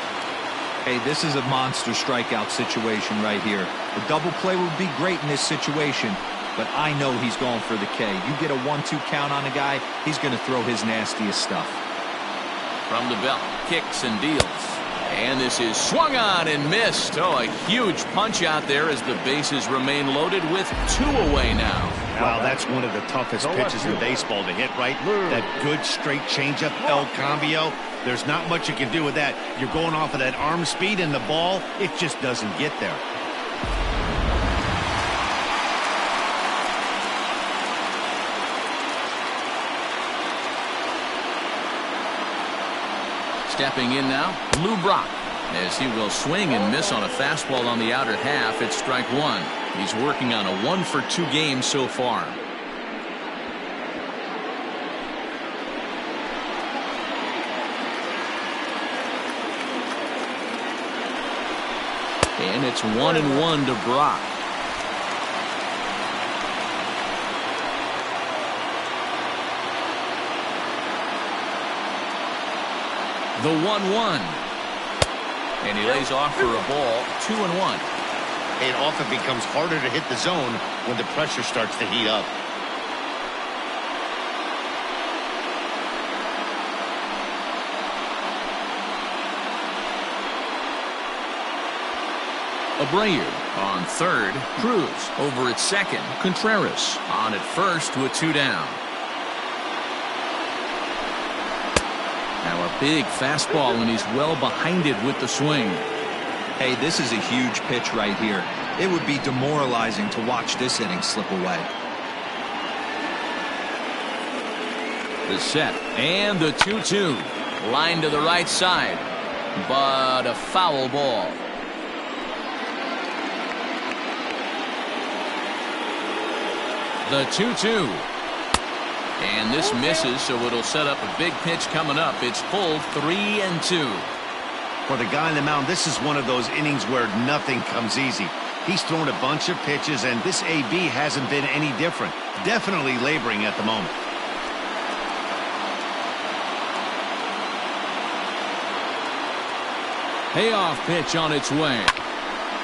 Hey, this is a monster strikeout situation right here. A double play would be great in this situation, but I know he's going for the K. You get a 1-2 count on a guy, he's going to throw his nastiest stuff. From the belt, kicks and deals. And this is swung on and missed. Oh, a huge punch out there as the bases remain loaded with 2 away now. Wow, that's one of the toughest pitches in baseball to hit, right? That good straight changeup, El Cambio. There's not much you can do with that. You're going off of that arm speed, and the ball, it just doesn't get there. Stepping in now, Lou Brock, as he will swing and miss on a fastball on the outer half. It's strike 1. He's working on a 1-for-2 game so far. And it's 1-1 to Brock. The 1-1. And he lays off for a ball, 2-1. It often becomes harder to hit the zone when the pressure starts to heat up. Abreu on third. Cruz over at second. Contreras on at first with 2 down. Now a big fastball, and he's well behind it with the swing. Hey, this is a huge pitch right here. It would be demoralizing to watch this inning slip away. The set and the 2-2. Line to the right side, but a foul ball. The 2-2. And this misses, so it'll set up a big pitch coming up. It's pulled 3-2. For the guy on the mound, this is one of those innings where nothing comes easy. He's thrown a bunch of pitches, and this AB hasn't been any different. Definitely laboring at the moment. Payoff pitch on its way.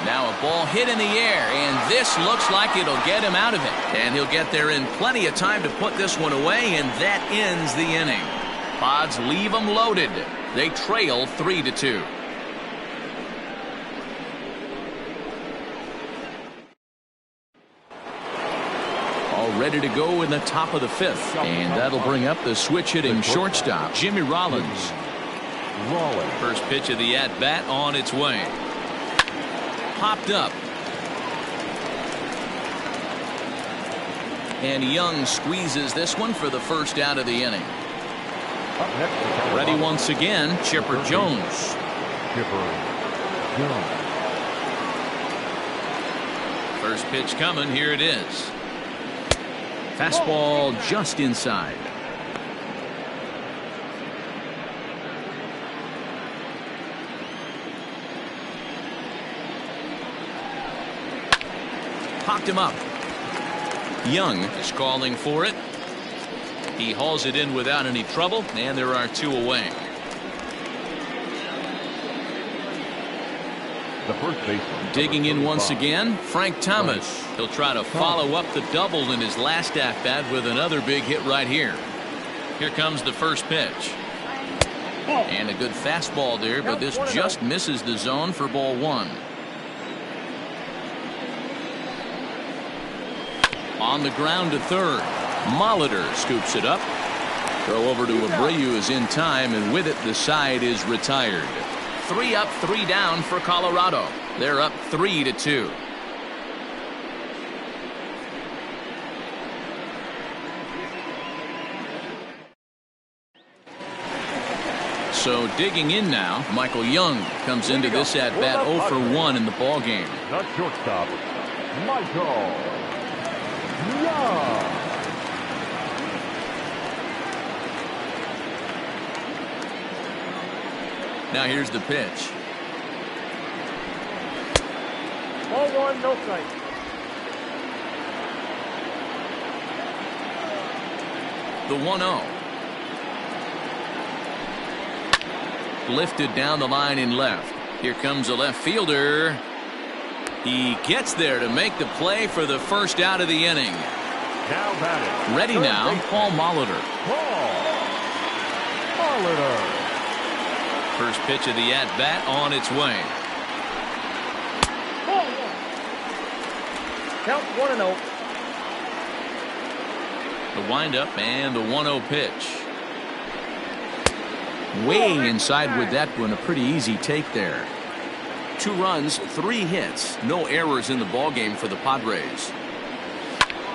Now a ball hit in the air, and this looks like it'll get him out of it. And he'll get there in plenty of time to put this one away, and that ends the inning. Pods leave them loaded. They trail 3-2. All ready to go in the top of the 5th. And that'll bring up the switch-hitting shortstop, Jimmy Rollins. First pitch of the at-bat on its way. Popped up. And Young squeezes this one for the first out of the inning. Ready once again, Chipper Jones. First pitch coming, here it is. Fastball just inside. Popped him up. Young is calling for it. He hauls it in without any trouble, and there are 2 away. The first baseman. Digging in once again, Frank Thomas. He'll try to follow up the double in his last at-bat with another big hit right here. Here comes the first pitch. And a good fastball there, but this just misses the zone for ball 1. On the ground to third. Molitor scoops it up. Throw over to Abreu is in time, and with it the side is retired. 3 up, 3 down for Colorado. They're up 3-2. So digging in now, Michael Young comes into this at bat 0 for 1 in the ball game. The shortstop, Michael Young. Now here's the pitch. Ball 1, no strike. The 1-0. Lifted down the line in left. Here comes a left fielder. He gets there to make the play for the first out of the inning. Now batting. Ready now, Paul Molitor. Paul Molitor. First pitch of the at-bat on its way. Count 1-0. The windup and the 1-0 pitch. Way inside with that one. A pretty easy take there. 2 runs, 3 hits, no errors in the ballgame for the Padres.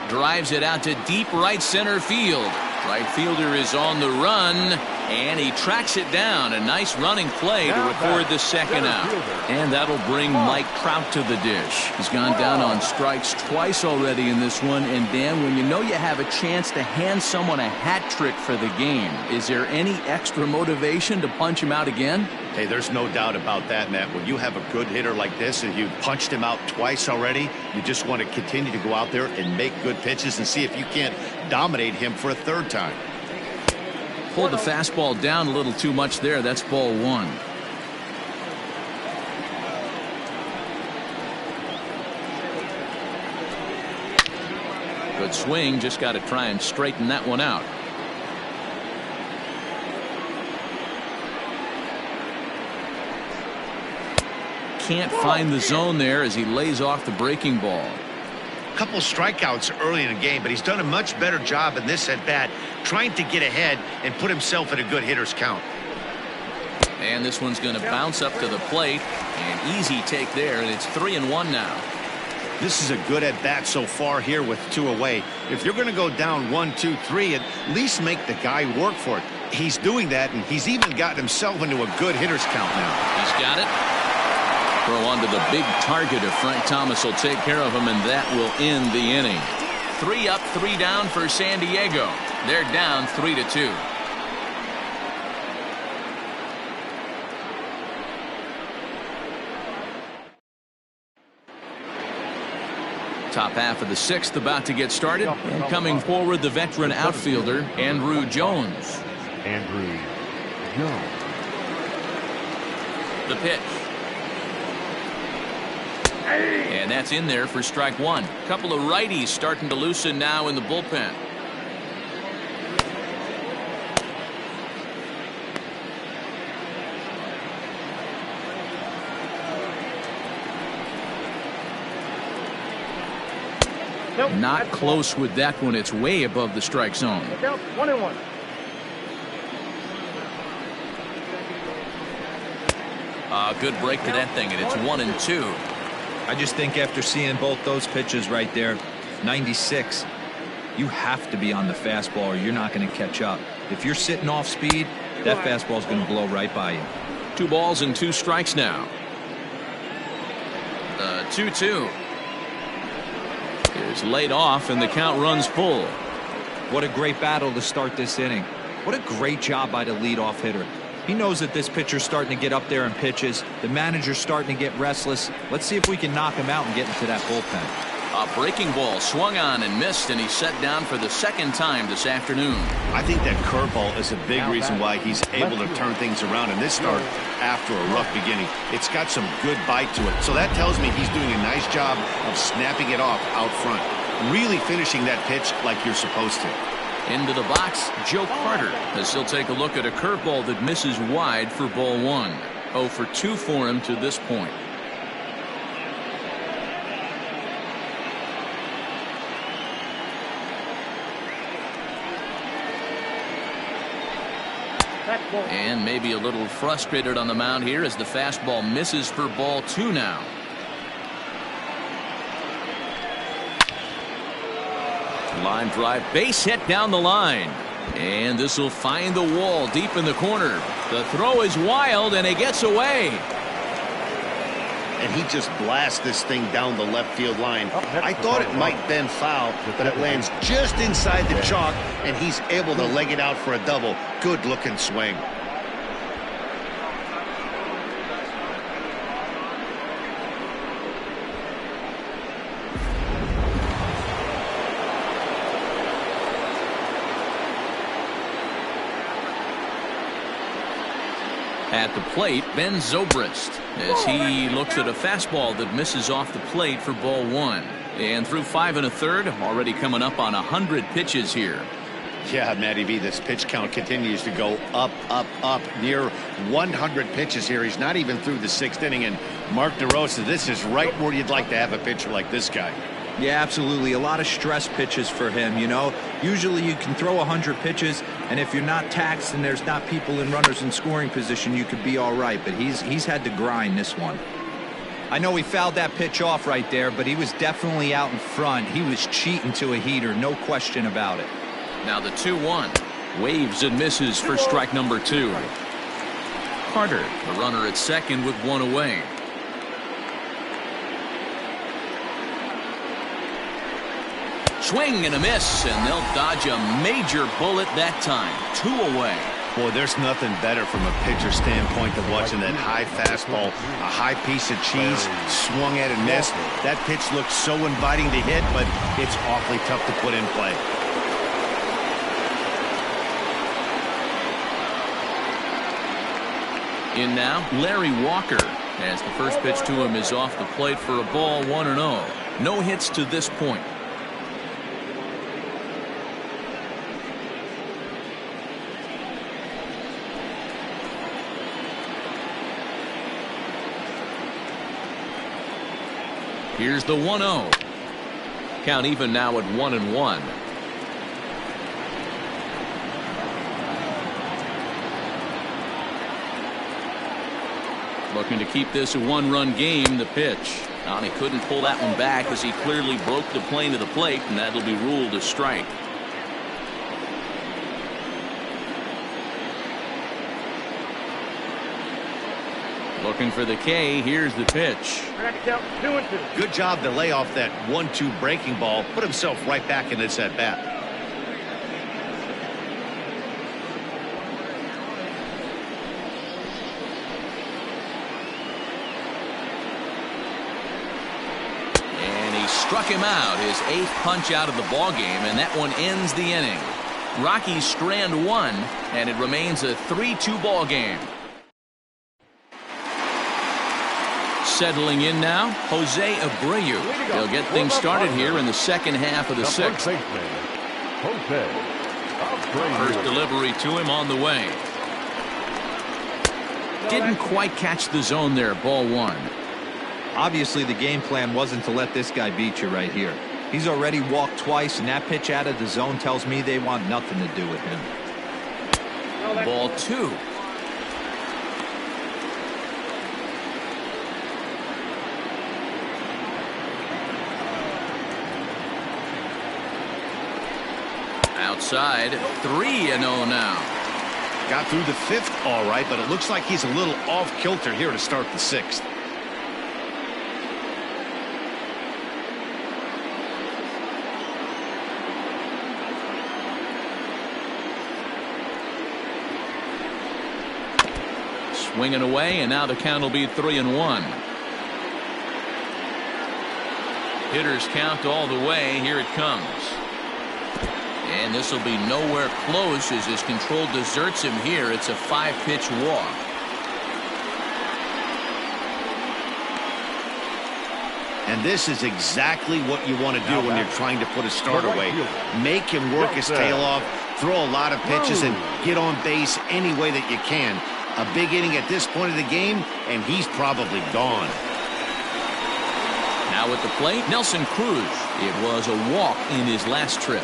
Drives it out to deep right center field. Right fielder is on the run, and he tracks it down. A nice running play to record the second out. And that'll bring Mike Trout to the dish. He's gone down on strikes twice already in this one. And Dan, when you know you have a chance to hand someone a hat trick for the game, is there any extra motivation to punch him out again? Hey, there's no doubt about that, Matt. When you have a good hitter like this and you punched him out twice already, you just want to continue to go out there and make good pitches and see if you can't dominate him for a third time. Pulled the fastball down a little too much there. That's ball 1. Good swing. Just got to try and straighten that one out. Can't find the zone there as he lays off the breaking ball. Couple strikeouts early in the game, but he's done a much better job in this at bat trying to get ahead and put himself in a good hitter's count. And this one's going to bounce up to the plate. An easy take there, and it's 3-1 now. This is a good at bat so far here with 2 away. If you're going to go down 1, 2, 3, at least make the guy work for it. He's doing that, and he's even gotten himself into a good hitter's count now. He's got it. Throw onto the big target of Frank Thomas will take care of him, and that will end the inning. 3 up, 3 down for San Diego. They're down 3-2. Top half of the 6th about to get started, and coming forward the veteran outfielder Andruw Jones. Andruw Jones. The pitch. And that's in there for strike 1. Couple of righties starting to loosen now in the bullpen. Not close with that one. It's way above the strike zone. Count 1-1. Good break to that thing, and it's 1-2. I just think after seeing both those pitches right there, 96, you have to be on the fastball or you're not going to catch up. If you're sitting off speed, that fastball is going to blow right by you. 2 balls and 2 strikes now. 2-2 is laid off, and the count runs full. What a great battle to start this inning. What a great job by the leadoff hitter. He knows that this pitcher's starting to get up there in pitches. The manager's starting to get restless. Let's see if we can knock him out and get into that bullpen. A breaking ball swung on and missed, and he's set down for the 2nd time this afternoon. I think that curveball is a big reason why he's able to turn things around in this start after a rough beginning. It's got some good bite to it. So that tells me he's doing a nice job of snapping it off out front. Really finishing that pitch like you're supposed to. Into the box, Joe Carter, as he'll take a look at a curveball that misses wide for ball 1. 0 for 2 for him to this point. And maybe a little frustrated on the mound here as the fastball misses for ball 2 now. Line drive, base hit down the line. And this will find the wall deep in the corner. The throw is wild, and it gets away. And he just blasts this thing down the left field line. I thought it might bend foul, but it lands just inside the chalk, and he's able to leg it out for a double. Good looking swing. At the plate, Ben Zobrist, as he looks at a fastball that misses off the plate for ball 1. And through 5 1/3, already coming up on 100 pitches here. Yeah, Matty B, this pitch count continues to go up, up, up. Near 100 pitches here. He's not even through the 6th inning. And Mark DeRosa, this is right where you'd like to have a pitcher like this guy. Yeah, absolutely. A lot of stress pitches for him, you know. Usually you can throw 100 pitches, and if you're not taxed and there's not people in runners in scoring position, you could be all right. But he's had to grind this one. I know he fouled that pitch off right there, but he was definitely out in front. He was cheating to a heater, no question about it. Now the 2-1. Waves and misses for strike number 2. Carter, the runner at second with 1 away. Swing and a miss, and they'll dodge a major bullet that time. 2 away. Boy, there's nothing better from a pitcher standpoint than watching that high fastball, a high piece of cheese, swung at and missed. That pitch looks so inviting to hit, but it's awfully tough to put in play. In now, Larry Walker, as the first pitch to him is off the plate for a ball, 1-0. No hits to this point. Here's the 1-0. Count even now at 1-1. Looking to keep this a 1-run game. The pitch. He couldn't pull that one back as he clearly broke the plane to the plate, and that'll be ruled a strike. Looking for the K. Here's the pitch. Good job to lay off that 1-2 breaking ball. Put himself right back in this at bat. And he struck him out. His 8th punch out of the ball game, and that one ends the inning. Rockies strand 1, and it remains a 3-2 ball game. Settling in now, Jose Abreu. He'll get things started here in the second half of the 6th. First delivery to him on the way. Didn't quite catch the zone there, ball 1. Obviously, the game plan wasn't to let this guy beat you right here. He's already walked twice, and that pitch out of the zone tells me they want nothing to do with him. Ball 2. Outside, 3-0 now. Got through the 5th all right, but it looks like he's a little off kilter here to start the 6th. Swinging away, and now the count will be 3-1. Hitters count all the way. Here it comes. And this will be nowhere close as his control deserts him here. It's a 5-pitch walk. And this is exactly what you want to do when you're trying to put a start away. Make him work his tail off, throw a lot of pitches, and get on base any way that you can. A big inning at this point of the game, and he's probably gone. Now at the plate, Nelson Cruz. It was a walk in his last trip.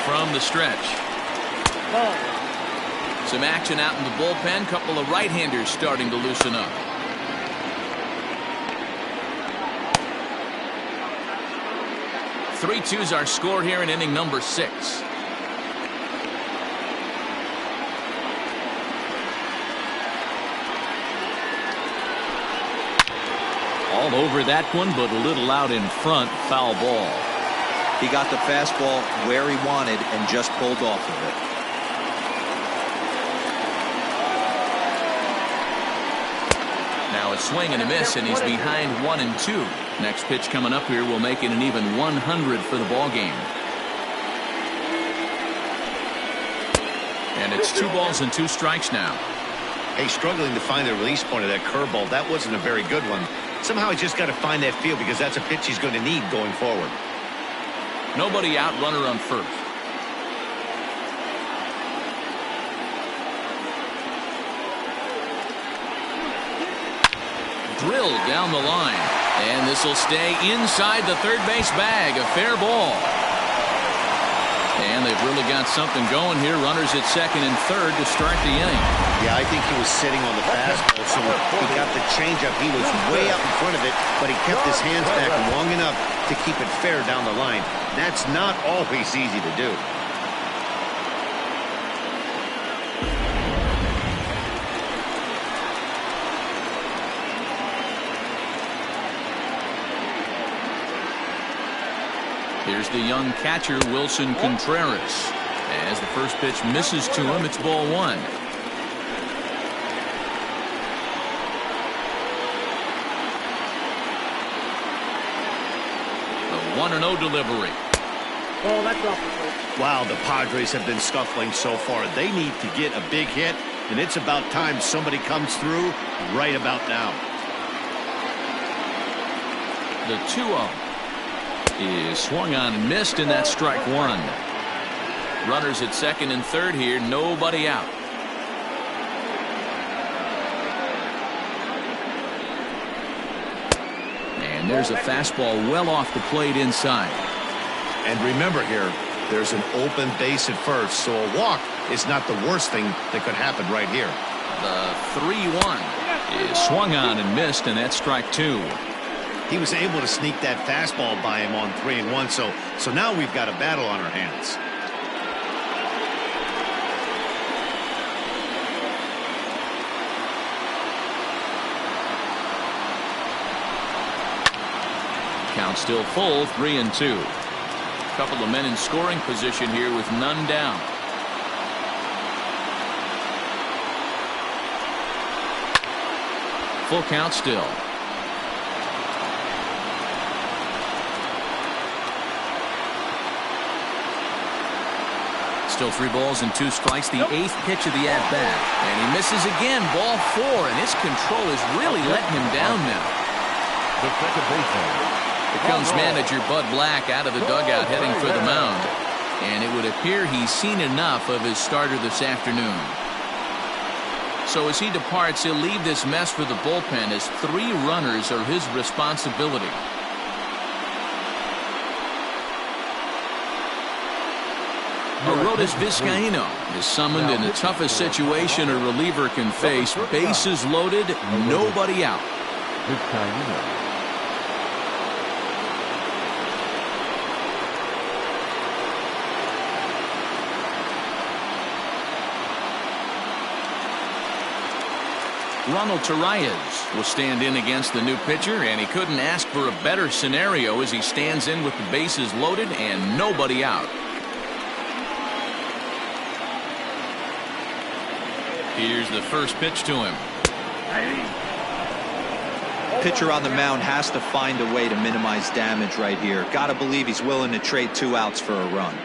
From the stretch. Some action out in the bullpen. Couple of right-handers starting to loosen up. Three-two's our score here in inning number 6. All over that one, but a little out in front. Foul ball. He got the fastball where he wanted and just pulled off of it. Now a swing and a miss, and he's behind 1-2. Next pitch coming up here will make it an even 100 for the ball game. And it's 2 balls and 2 strikes now. Hey, struggling to find the release point of that curveball. That wasn't a very good one. Somehow he's just got to find that feel, because that's a pitch he's going to need going forward. Nobody out, runner on first. Drilled down the line, and this will stay inside the third base bag. A fair ball. And they've really got something going here. Runners at second and third to start the inning. Yeah, I think he was sitting on the fastball, so he got the changeup. He was way up in front of it, but he kept his hands back long enough to keep it fair down the line. That's not always easy to do. Here's the young catcher, Wilson Contreras. As the first pitch misses to him, it's ball 1. The 1-0 delivery. Oh, that's off the plate. Wow, the Padres have been scuffling so far. They need to get a big hit, and it's about time somebody comes through right about now. The 2-0 is swung on and missed, and that's strike 1. Runners at second and third here, nobody out. And there's a fastball well off the plate inside. And remember here, there's an open base at first, so a walk is not the worst thing that could happen right here. The 3-1 is swung on and missed, and that's strike 2. He was able to sneak that fastball by him on 3-1, so now we've got a battle on our hands. Count still full, 3-2. Couple of men in scoring position here with none down. Full count still. Still 3 balls and 2 strikes. The 8th pitch of the at-bat. And he misses again. Ball 4. And his control is really letting him down now. The second baseman. Here comes manager Bud Black out of the dugout heading for the mound. And it would appear he's seen enough of his starter this afternoon. So as he departs, he'll leave this mess for the bullpen, as 3 runners are his responsibility. Arodys Vizcaino is summoned in the toughest situation a reliever can face. Bases loaded, nobody out. Ronald Torreyes will stand in against the new pitcher, and he couldn't ask for a better scenario as he stands in with the bases loaded and nobody out. Here's the first pitch to him. Pitcher on the mound has to find a way to minimize damage right here. Got to believe he's willing to trade 2 outs for a run.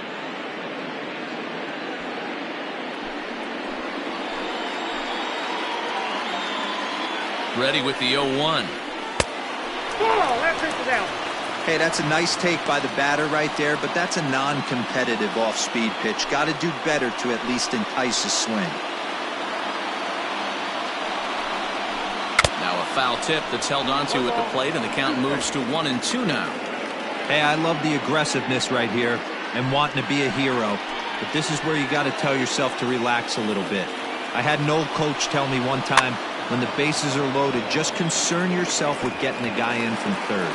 Ready with the 0-1. Hey, that's a nice take by the batter right there, but that's a non-competitive off-speed pitch. Got to do better to at least entice a swing. Now a foul tip that's held onto at the plate, and the count moves to 1-2 now. Hey, I love the aggressiveness right here and wanting to be a hero, but this is where you got to tell yourself to relax a little bit. I had an old coach tell me one time, when the bases are loaded, just concern yourself with getting the guy in from third.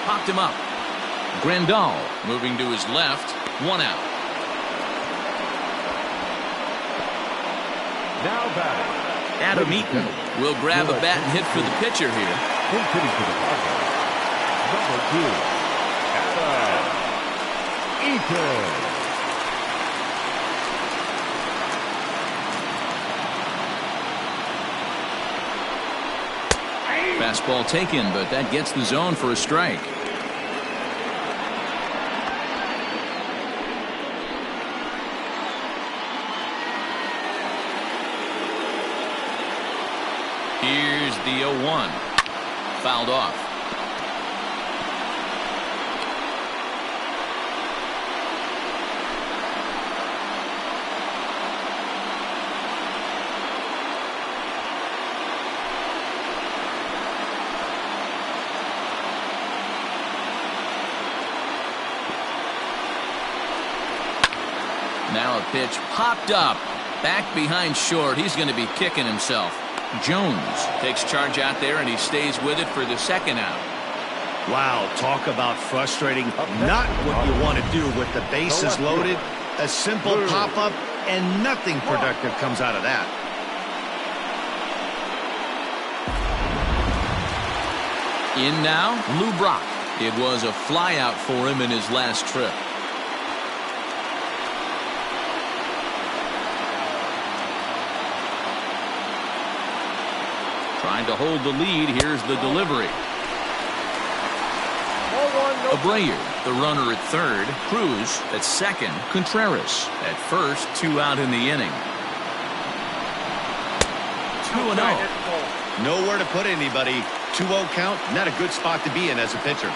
Popped him up. Grandal moving to his left. 1 out. Now batting. Adam Eaton will grab a bat and hit for the pitcher here. Hitting for the Padres. Number 2. Eaton. Fastball taken, but that gets the zone for a strike. Here's the 0-1. Fouled off. Now a pitch popped up. Back behind short. He's going to be kicking himself. Jones takes charge out there, and he stays with it for the second out. Wow, talk about frustrating. Not what you want to do with the bases loaded. A simple pop-up, and nothing productive comes out of that. In now, Lou Brock. It was a flyout for him in his last trip. Trying to hold the lead. Here's the delivery. Abreu, the runner at third. Cruz at second. Contreras at first. 2 out in the inning. 2-0. Nowhere to put anybody. 2-0 count. Not a good spot to be in as a pitcher.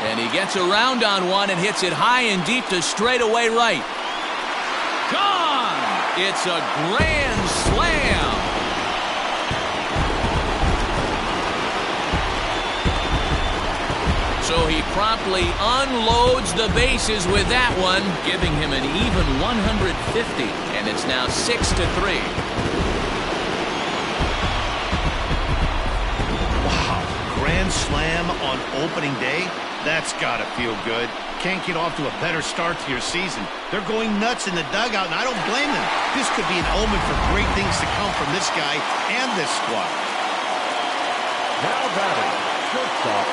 And he gets around on one and hits it high and deep to straightaway right. Gone! It's a grand slam. So he promptly unloads the bases with that one, giving him an even 150. And it's now 6-3. Grand slam on opening day? That's gotta feel good. Can't get off to a better start to your season. They're going nuts in the dugout, and I don't blame them. This could be an omen for great things to come from this guy and this squad. Now batting, shortstop,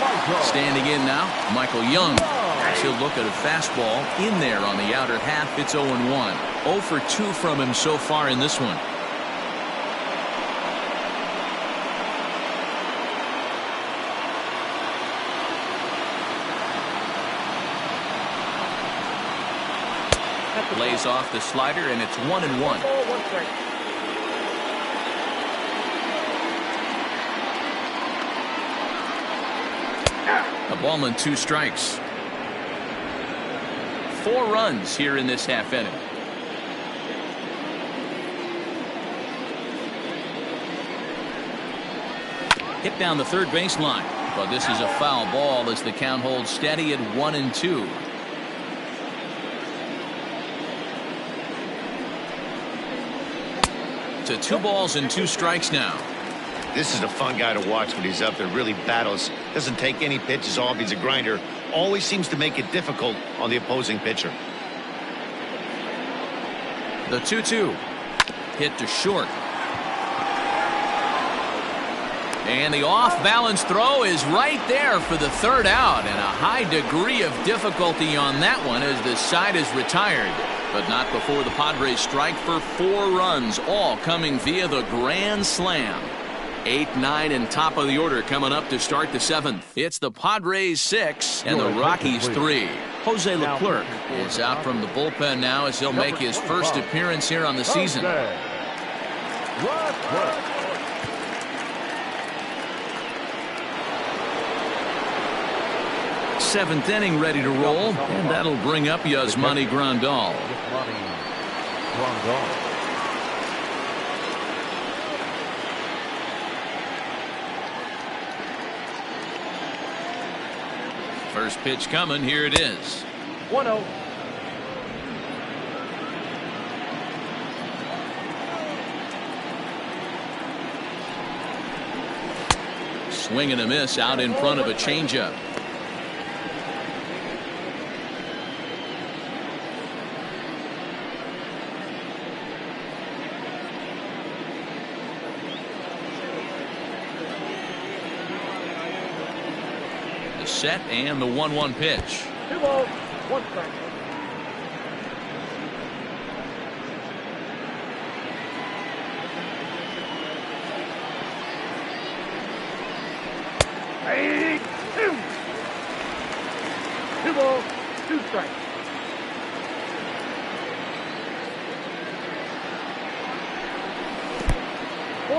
Michael. Standing in now, Michael Young. He'll look at a fastball in there on the outer half. It's 0-1. 0 for 2 from him so far in this one. Lays off the slider, and it's 1-1. A ball and 2 strikes. 4 runs here in this half inning. Hit down the third baseline, but this is a foul ball as the count holds steady at 1-2. To 2 balls and 2 strikes now. This is a fun guy to watch when he's up there. Really battles. Doesn't take any pitches off. He's a grinder. Always seems to make it difficult on the opposing pitcher. The 2-2. Hit to short. And the off-balance throw is right there for the third out. And a high degree of difficulty on that one as the side is retired. But not before the Padres strike for 4 runs, all coming via the grand slam. 8, 9, and top of the order coming up to start the 7th. It's the Padres 6 and the Rockies 3. Jose Leclerc is out from the bullpen now as he'll make his first appearance here on the season. 7th inning ready to roll, and that'll bring up Yasmani Grandal. First pitch coming. Here it is. 1-0. Swing and a miss out in front of a changeup. Set and the 1-1 pitch. 2 balls, 1 strike. Hey, 2 balls, 2 strikes.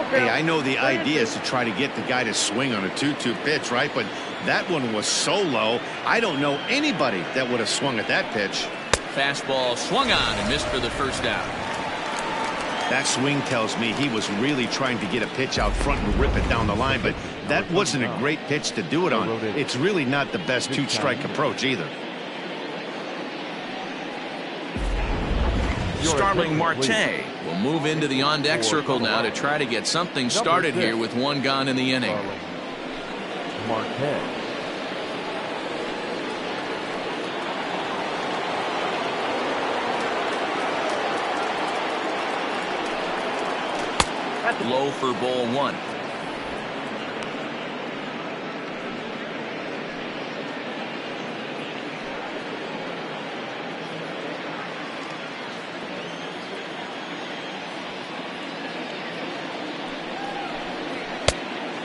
Hey, I know the idea is to try to get the guy to swing on a 2-2 pitch, right? But that one was so low, I don't know anybody that would have swung at that pitch. Fastball swung on and missed for the first out. That swing tells me he was really trying to get a pitch out front and rip it down the line, but that wasn't a great pitch to do it on. It's really not the best 2-strike approach either. Starling Marte will move into the on-deck circle now to try to get something started here with 1 gone in the inning. Marte. Low for ball 1.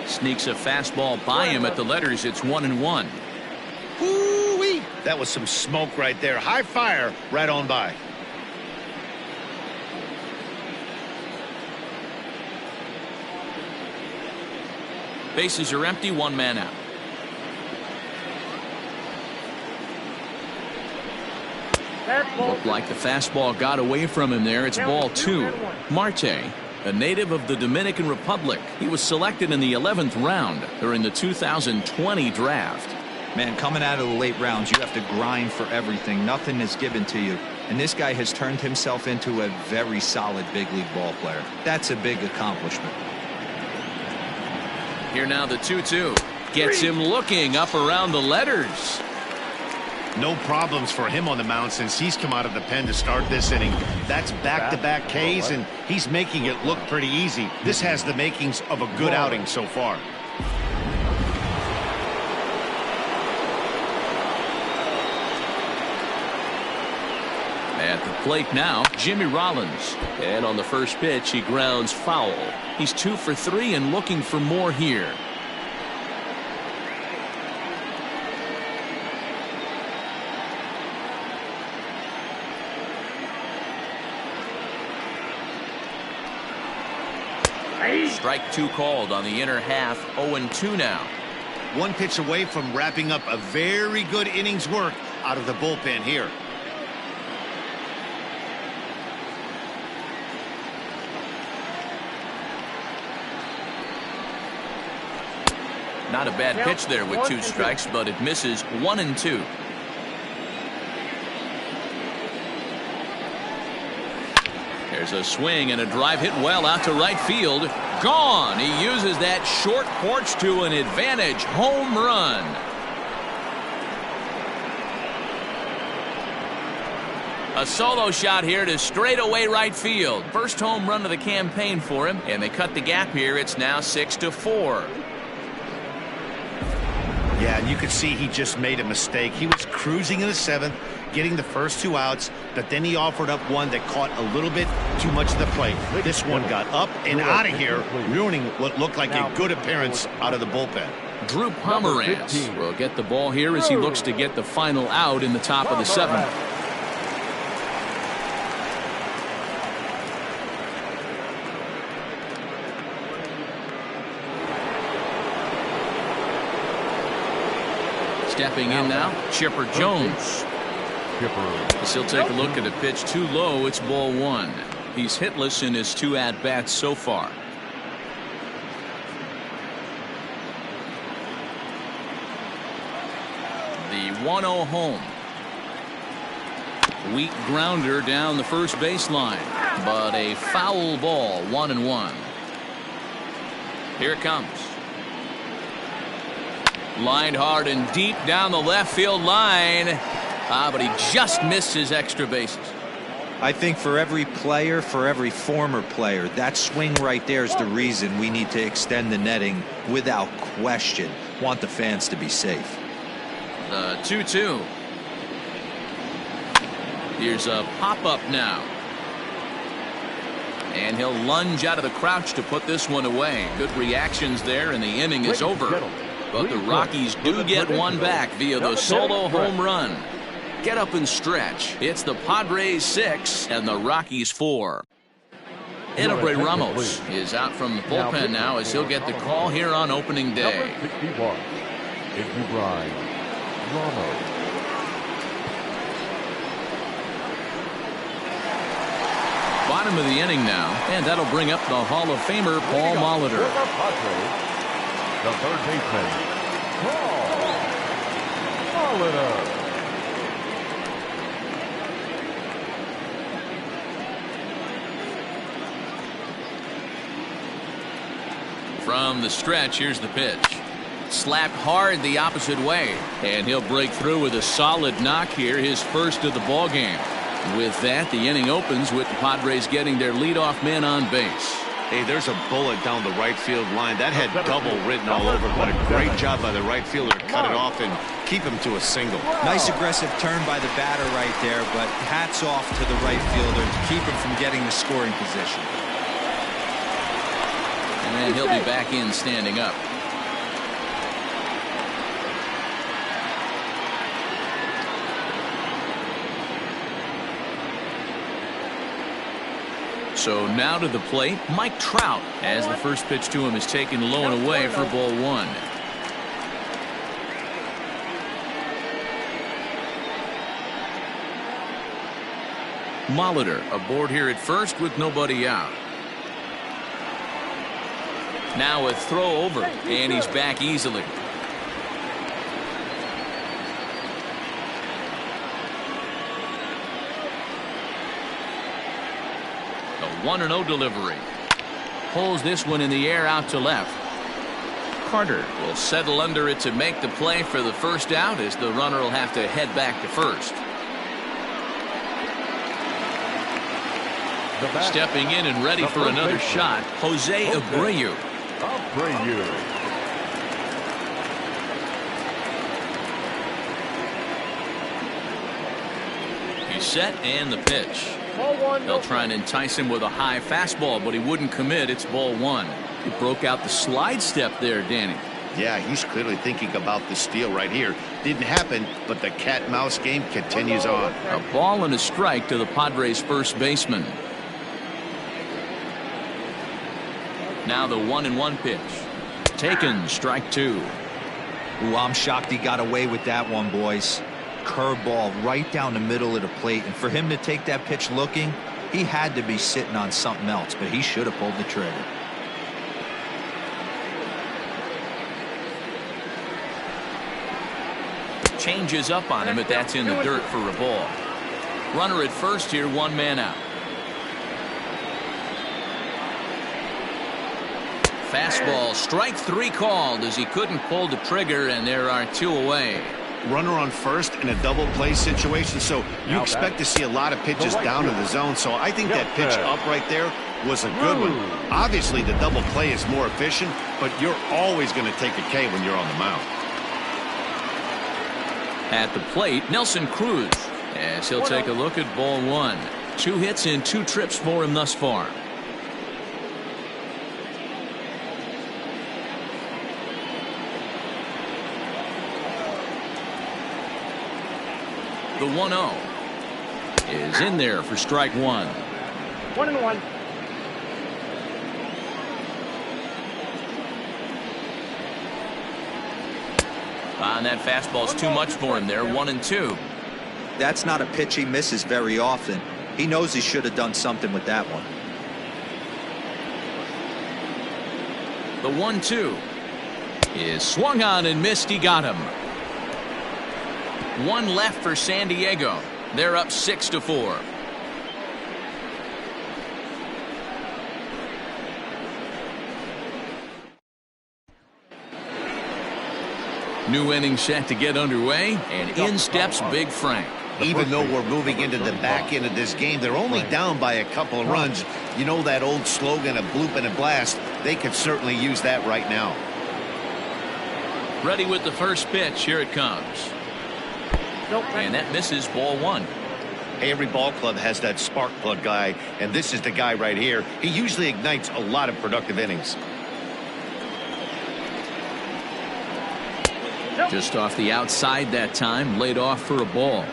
Sneaks a fastball by him at the letters. It's 1-1. Woo-wee. That was some smoke right there. High fire right on by. Bases are empty, 1 man out. Looked like the fastball got away from him there. It's ball 2. Marte, a native of the Dominican Republic. He was selected in the 11th round during the 2020 draft. Man, coming out of the late rounds, you have to grind for everything. Nothing is given to you. And this guy has turned himself into a very solid big league ball player. That's a big accomplishment. Here now the 2-2. Gets him looking up around the letters. No problems for him on the mound since he's come out of the pen to start this inning. That's back-to-back Ks, and he's making it look pretty easy. This has the makings of a good outing so far. At the plate now, Jimmy Rollins. And on the first pitch, he grounds foul. He's 2 for 3 and looking for more here. Strike 2 called on the inner half. 0-2 now. 1 pitch away from wrapping up a very good inning's work out of the bullpen here. Not a bad pitch there with 2 strikes, but it misses. 1-2. There's a swing and a drive hit well out to right field. Gone. He uses that short porch to an advantage. Home run. A solo shot here to straightaway right field. First home run of the campaign for him, and they cut the gap here. It's now 6-4. Yeah, and you could see he just made a mistake. He was cruising in the 7th, getting the first 2 outs, but then he offered up one that caught a little bit too much of the plate. This one got up and out of here, ruining what looked like a good appearance out of the bullpen. Drew Pomeranz will get the ball here as he looks to get the final out in the top of the 7th. Stepping in now, Chipper Jones. As he'll take a look at a pitch too low. It's ball 1. He's hitless in his 2 at-bats so far. The 1-0 home. Weak grounder down the first baseline, but a foul ball. 1-1. Here it comes. Lined hard and deep down the left field line. But he just missed his extra bases. I think for every player, for every former player, that swing right there is the reason we need to extend the netting without question. Want the fans to be safe. The 2-2. Here's a pop-up now. And he'll lunge out of the crouch to put this one away. Good reactions there, and the inning is over. But the Rockies do get one back via the solo home run. Get up and stretch. It's the Padres 6 and the Rockies 4. Eloy Ramos is out from the bullpen now as he'll get the call here on opening day. Number 61, Eloy Ramos. Bottom of the inning now, and that'll bring up the Hall of Famer Paul Molitor. The Padres, the third baseman, Paul Molitor. From the stretch, here's the pitch. Slapped hard the opposite way, and he'll break through with a solid knock here, his first of the ball game. With that, the inning opens with the Padres getting their leadoff man on base. Hey, there's a bullet down the right field line. That had double written all over, but a great job by the right fielder to cut it off and keep him to a single. Nice aggressive turn by the batter right there, but hats off to the right fielder to keep him from getting the scoring position. And then he'll be back in standing up. So now to the plate, Mike Trout, as the first pitch to him is taken low and away for ball one. Molitor aboard here at first with nobody out. Now a throw over, and he's back easily. A 1-0 delivery. Pulls this one in the air out to left. Carter will settle under it to make the play for the first out, as the runner will have to head back to first. Stepping in and ready for another shot, Jose Abreu. He's set and the pitch. They'll try and entice him with a high fastball, but he wouldn't commit. It's ball one. He broke out the slide step there, Danny. Yeah, he's clearly thinking about the steal right here. Didn't happen, but the cat-mouse game continues on. A ball and a strike to the Padres' first baseman. Now the 1-1 pitch. Taken, strike two. Ooh, I'm shocked he got away with that one, boys. Curveball right down the middle of the plate, and for him to take that pitch looking, he had to be sitting on something else, but he should have pulled the trigger. Changes up on him, but that's in the dirt for a ball. Runner at first here, one man out. Fastball, strike three called, as he couldn't pull the trigger, and there are two away. Runner on first in a double play situation, so you expect to see a lot of pitches down in the zone. So I think that pitch up right there was a good one. Obviously the double play is more efficient, but you're always going to take a K when you're on the mound. At the plate, Nelson Cruz, as he'll take a look at ball one. 2 hits in 2 trips for him thus far. The 1-0 is in there for strike one. 1-1. And that fastball's too much for him there. 1-2. That's not a pitch he misses very often. He knows he should have done something with that one. The 1-2 is swung on and missed. He got him. One left for San Diego. They're up 6-4. New inning set to get underway, and in steps Big Frank. Even though we're moving into the back end of this game, they're only down by a couple of runs. You know that old slogan, a bloop and a blast. They could certainly use that right now. Ready with the first pitch. Here it comes. And that misses ball one. Hey, every ball club has that spark plug guy, and this is the guy right here. He usually ignites a lot of productive innings. Just off the outside that time, laid off for a ball.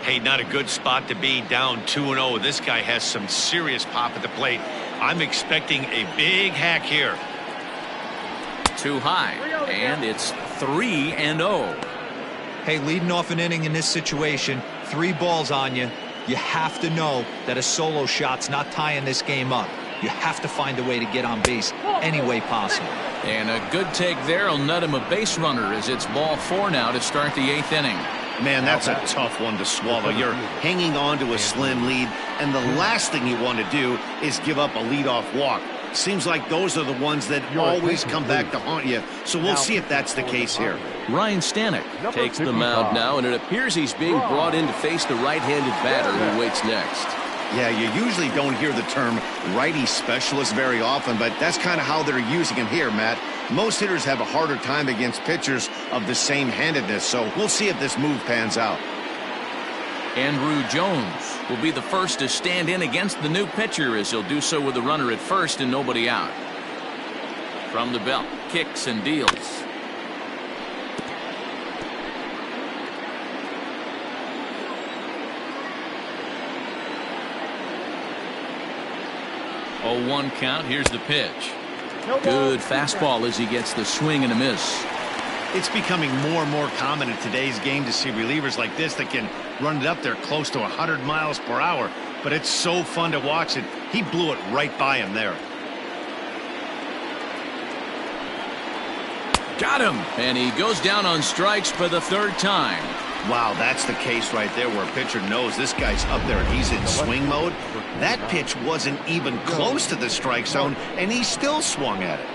Hey, not a good spot to be, down 2-0. This guy has some serious pop at the plate. I'm expecting a big hack here. Too high, and it's 3-0. Hey, leading off an inning in this situation, 3 balls on you. You have to know that a solo shot's not tying this game up. You have to find a way to get on base any way possible. And a good take there will nut him a base runner as it's ball 4 now to start the 8th inning. Man, that's a tough one to swallow. You're hanging on to a slim lead, and the last thing you want to do is give up a leadoff walk. Seems like those are the ones that always come back to haunt you, so we'll see if that's the case here. Ryan Stanek takes the mound now, and it appears he's being brought in to face the right-handed batter who waits next. Yeah, you usually don't hear the term righty specialist very often, but that's kind of how they're using him here, Matt. Most hitters have a harder time against pitchers of the same handedness, so we'll see if this move pans out. Andruw Jones will be the first to stand in against the new pitcher as he'll do so with a runner at first and nobody out. From the belt, kicks and deals. Oh, 1 count. Here's the pitch. Good fastball as he gets the swing and a miss. It's becoming more and more common in today's game to see relievers like this that can run it up there close to 100 miles per hour. But it's so fun to watch it. He blew it right by him there. Got him. And he goes down on strikes for the 3rd time. Wow, that's the case right there where a pitcher knows this guy's up there and he's in swing mode. That pitch wasn't even close to the strike zone, and he still swung at it.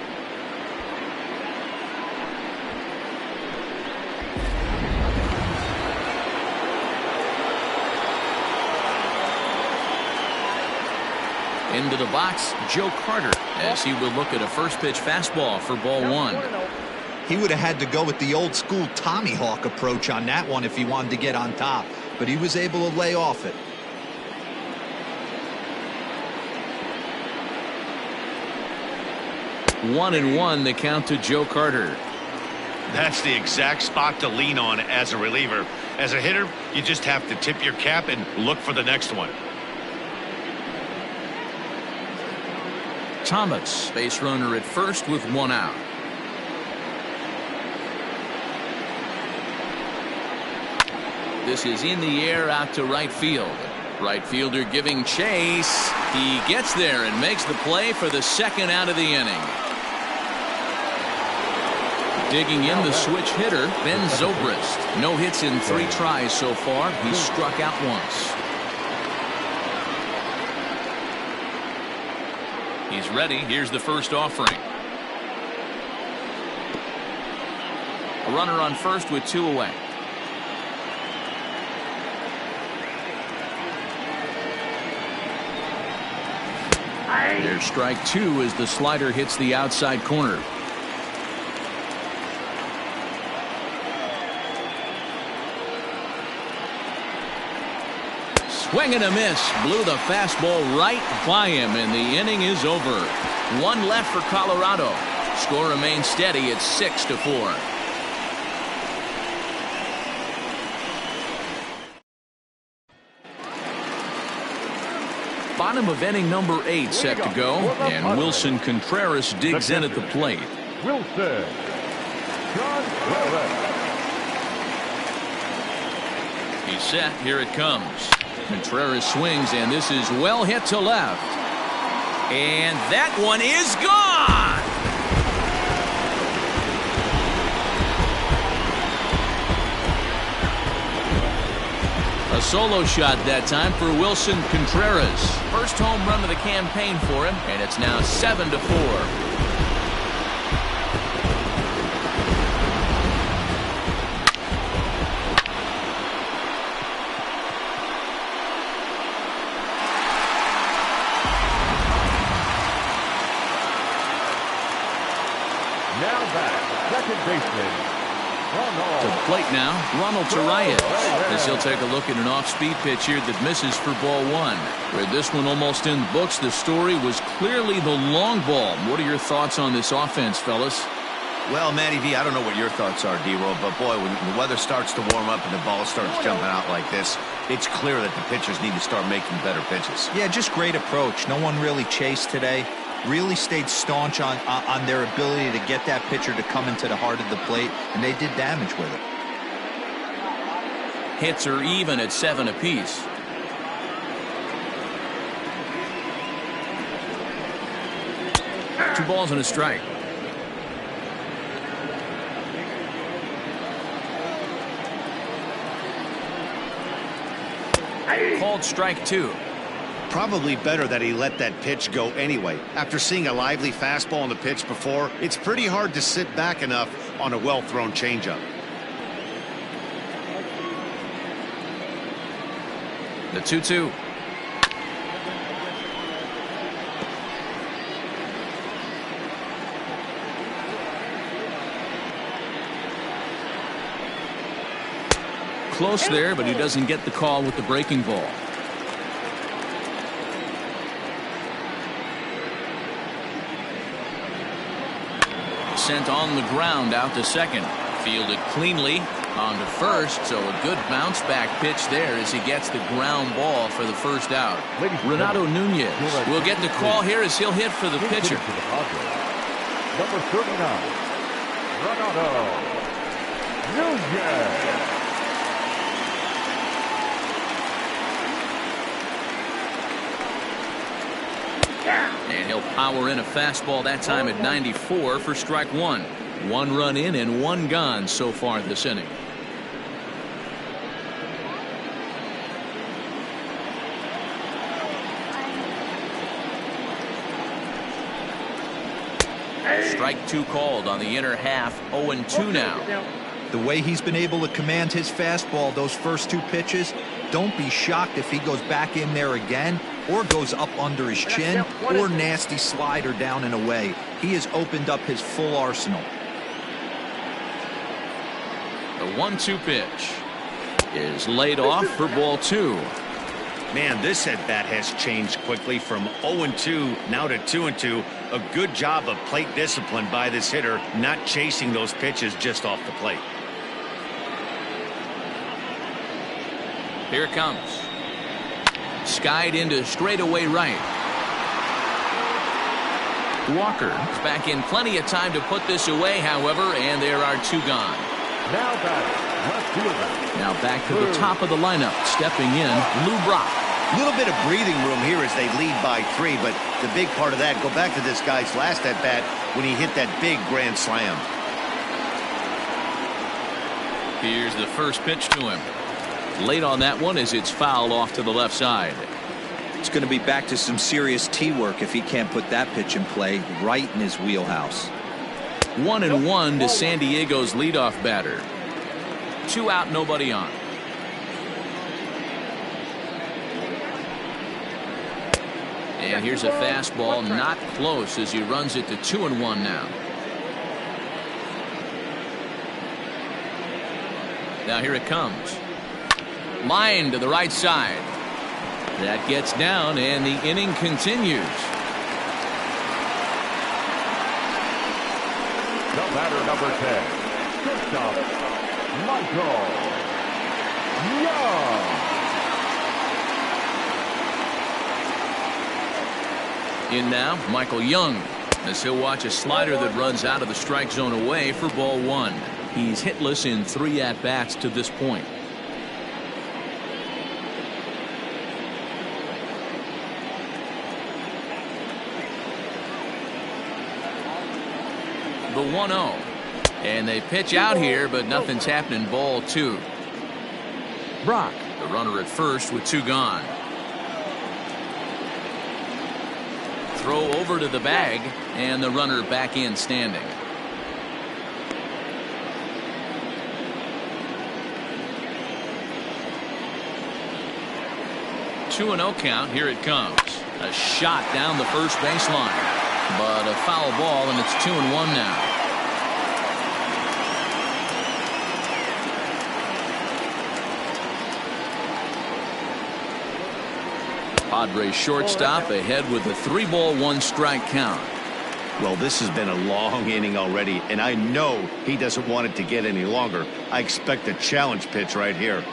Into the box, Joe Carter, as he will look at a first pitch fastball for ball 1. He would have had to go with the old school Tommy Hawk approach on that one if he wanted to get on top, but he was able to lay off it. One and one, the count to Joe Carter. That's the exact spot to lean on as a reliever. As a hitter, you just have to tip your cap and look for the next one. Thomas, base runner at first with 1 out. This is in the air out to right field. Right fielder giving chase. He gets there and makes the play for the 2nd out of the inning. Digging in the switch hitter, Ben Zobrist. No hits in 3 tries so far. He's struck out once. He's ready. Here's the first offering. A runner on first with 2 away. There's strike 2 as the slider hits the outside corner. Swing and a miss. Blew the fastball right by him, and the inning is over. 1 left for Colorado. Score remains steady at 6-4. Bottom of inning number 8 set to go, and Wilson Contreras digs in at the plate. Wilson Contreras. He's set. Here it comes. Contreras swings, and this is well hit to left. And that one is gone. A solo shot that time for Wilson Contreras. First home run of the campaign for him, and it's now 7-4. Now back, second baseman, To the plate now, Ronald Torreyes, as he'll take a look at an off-speed pitch here that misses for ball one. With this one almost in the books, the story was clearly the long ball. What are your thoughts on this offense, fellas? Well, Matty V, I don't know what your thoughts are, D-Roll, but boy, when the weather starts to warm up and the ball starts jumping out like this, it's clear that the pitchers need to start making better pitches. Yeah, just great approach. No one really chased today. Really stayed staunch on their ability to get that pitcher to come into the heart of the plate, and they did damage with it. Hits are even at 7 apiece. Two balls and a strike. Called strike two. Probably better that he let that pitch go anyway. After seeing a lively fastball on the pitch before, it's pretty hard to sit back enough on a well-thrown changeup. The 2-2. Close there, but he doesn't get the call with the breaking ball. Sent on the ground out to second. Fielded cleanly on to first, so a good bounce back pitch there as he gets the ground ball for the first out. Renato Nunez will get the call here as he'll hit for the pitcher. Number 39, Renato Nunez. And he'll power in a fastball that time at 94 for strike one. 1 run in and 1 gone so far this inning. Strike two called on the inner half. 0-2 now. The way he's been able to command his fastball those first 2 pitches, don't be shocked if he goes back in there again or goes up under his chin or nasty slider down and away. He has opened up his full arsenal. The 1-2 pitch is laid off for ball 2. Man, this at-bat has changed quickly from 0-2 now to 2-2. A good job of plate discipline by this hitter, not chasing those pitches just off the plate. Here it comes. Skied into straightaway right. Walker is back in plenty of time to put this away, however, and there are 2 gone. Now back, left fielder. Now back to the top of the lineup. Stepping in, Lou Brock. A little bit of breathing room here as they lead by 3, but the big part of that, go back to this guy's last at-bat when he hit that big grand slam. Here's the first pitch to him. Late on that one as it's fouled off to the left side. It's going to be back to some serious tee work if he can't put that pitch in play right in his wheelhouse. 1-1 to San Diego's leadoff batter. 2 out, nobody on. And here's a fastball, not close as he runs it to 2-1 now. Now here it comes. Line to the right side. That gets down and the inning continues. The batter, number 10, shortstop, Michael Young. In now, Michael Young, as he'll watch a slider that runs out of the strike zone away for ball 1. He's hitless in 3 at-bats to this point. The 1-0. And they pitch out here, but nothing's happening. Ball 2. Brock, the runner at first with 2 gone. Throw over to the bag, and the runner back in standing. Two and 0 count. Here it comes. A shot down the first baseline, but a foul ball, and it's 2-1 now. Padres shortstop ahead with a 3-ball, 1-strike count. Well, this has been a long inning already, and I know he doesn't want it to get any longer. I expect a challenge pitch right here.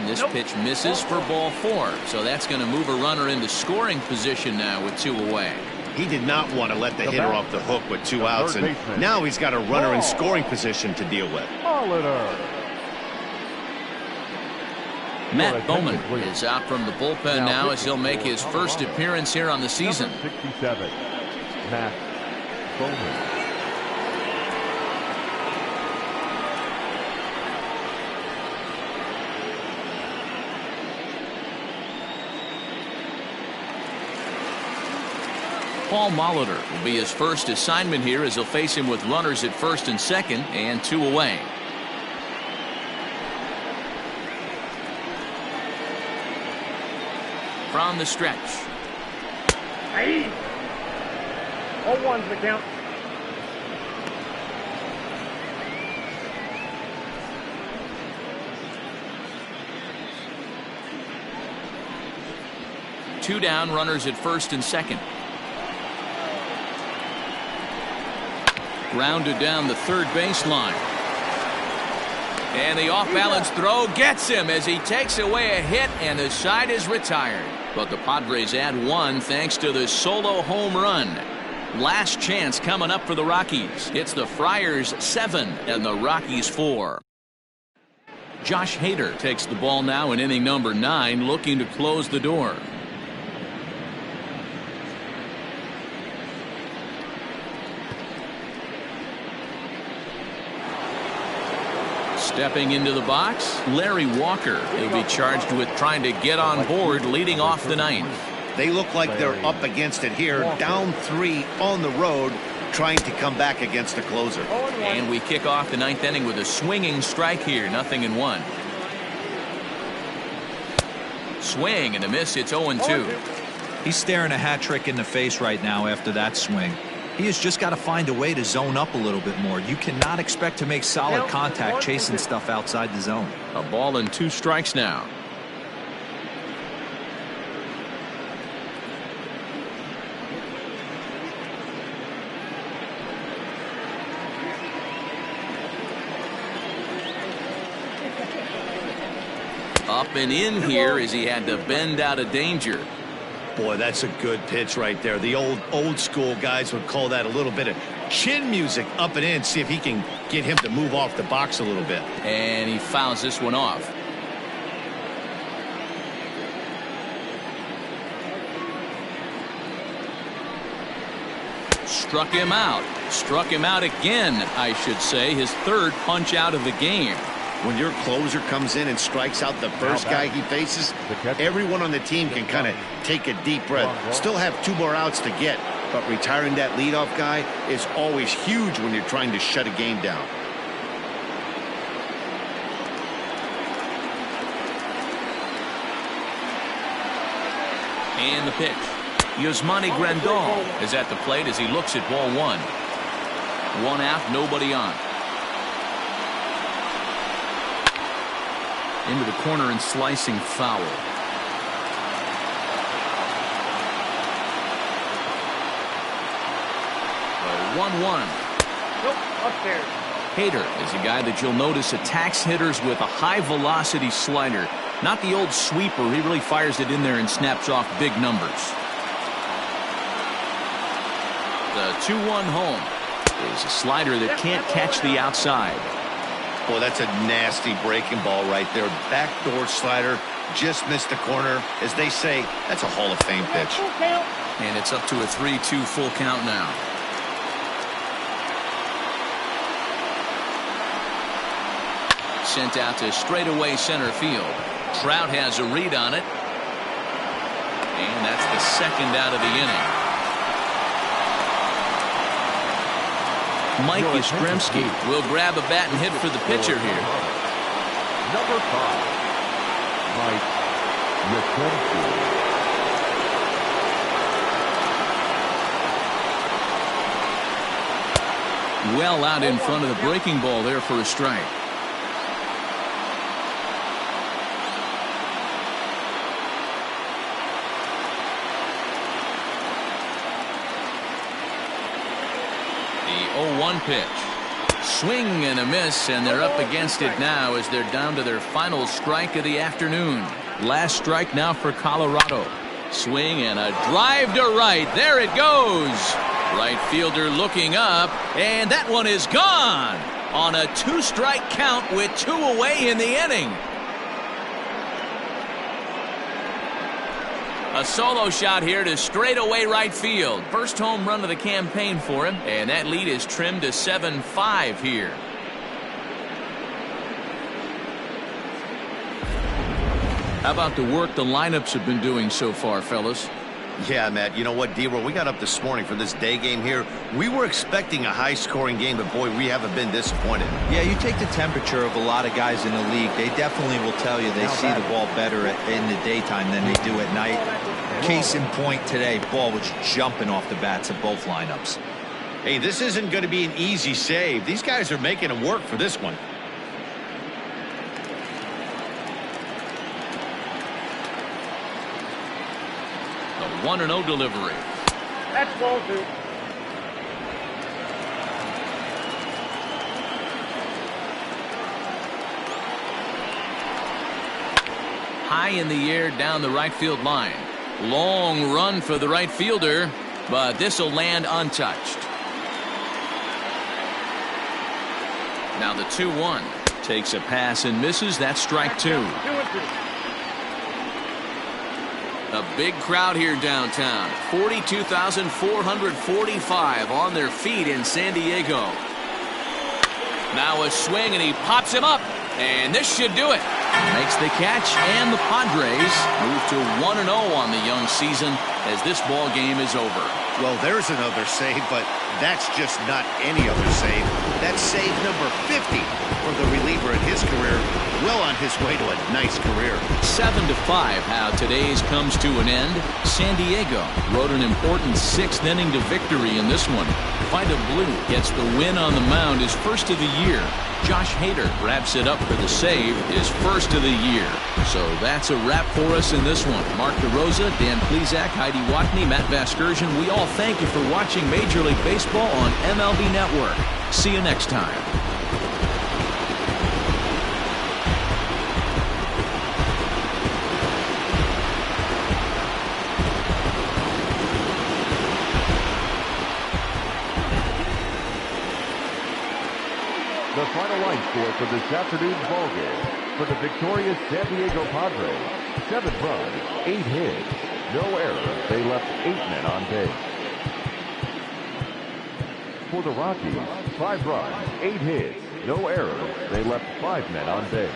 This pitch misses for ball 4, so that's going to move a runner into scoring position now with 2 away. He did not want to let the hitter off the hook with 2 outs, and now he's got a runner in scoring position to deal with. Matt Bowman is out from the bullpen now as he'll make his first appearance here on the season. 67, Matt Bowman. Paul Molitor will be his first assignment here as he'll face him with runners at first and second and 2 away. From the stretch. Hey! 0-1's the count. Two down, runners at first and second. Grounded down the third baseline. And the off-balance throw gets him as he takes away a hit, and the side is retired. But the Padres add 1 thanks to the solo home run. Last chance coming up for the Rockies. It's the Friars 7 and the Rockies 4. Josh Hader takes the ball now in inning number 9, looking to close the door. Stepping into the box, Larry Walker. He'll be charged with trying to get on board leading off the 9th. They look like they're up against it here, down 3 on the road, trying to come back against the closer. And we kick off the 9th inning with a swinging strike here, 0-1. Swing and a miss, it's 0-2. He's staring a hat trick in the face right now after that swing. He has just got to find a way to zone up a little bit more. You cannot expect to make solid contact chasing stuff outside the zone. A ball and 2 strikes now. Up and in here as he had to bend out of danger. Boy, that's a good pitch right there. The old school guys would call that a little bit of chin music, up and in. See if he can get him to move off the box a little bit. And he fouls this one off. Struck him out. Struck him out again, I should say. His 3rd punch out of the game. When your closer comes in and strikes out the first guy he faces, everyone on the team can kind of take a deep breath. Still have 2 more outs to get, but retiring that leadoff guy is always huge when you're trying to shut a game down. And the pitch. Yasmani Grandal is at the plate as he looks at ball 1. 1 out, nobody on. Into the corner and slicing foul. 1-1. Nope, upstairs. Hader is a guy that you'll notice attacks hitters with a high velocity slider. Not the old sweeper. He really fires it in there and snaps off big numbers. The 2-1 home is a slider that can't catch the outside. Boy, that's a nasty breaking ball right there. Backdoor slider, just missed the corner. As they say, that's a Hall of Fame pitch. And it's up to a 3-2 full count now. Sent out to straightaway center field. Trout has a read on it. And that's the 2nd out of the inning. Mike Yastrzemski will grab a bat and hit for the pitcher here. Number 5, Mike Yastrzemski. Well out in front of the breaking ball there for a strike. The 0-1 pitch. Swing and a miss, and they're up against it now as they're down to their final strike of the afternoon. Last strike now for Colorado. Swing and a drive to right. There it goes. Right fielder looking up, and that one is gone on a 2-strike count with 2 away in the inning. A solo shot here to straightaway right field. First home run of the campaign for him, and that lead is trimmed to 7-5 here. How about the work the lineups have been doing so far, fellas? Yeah, Matt, you know what, D-Roll, we got up this morning for this day game here. We were expecting a high-scoring game, but boy, we haven't been disappointed. Yeah, you take the temperature of a lot of guys in the league. They definitely will tell you they see the ball better in the daytime than they do at night. Case in point today, ball was jumping off the bats of both lineups. Hey, this isn't going to be an easy save. These guys are making them work for this one. The 1-0 delivery. That's ball 2. High in the air down the right field line. Long run for the right fielder, but this will land untouched. Now the 2-1. Takes a pass and misses. That's strike 2. 2-2. A big crowd here downtown. 42,445 on their feet in San Diego. Now a swing, and he pops him up. And this should do it. Makes the catch, and the Padres move to 1-0 on the young season as this ball game is over. Well, there's another save, but that's just not any other save. That's save number 50 for the reliever in his career. Well on his way to a nice career. 7-5 how today's comes to an end. San Diego rode an important 6th inning to victory in this one. Vida Blue gets the win on the mound, his first of the year. Josh Hader wraps it up for the save, his first of the year. So that's a wrap for us in this one. Mark DeRosa, Dan Plesac, Heidi Watney, Matt Vasgersian, we all thank you for watching Major League Baseball on MLB Network. See you next time. The final line score for this afternoon's ballgame for the victorious San Diego Padres: 7 runs, 8 hits, no errors. They left 8 men on base. For the Rockies, 5 runs, 8 hits, no errors. They left 5 men on base.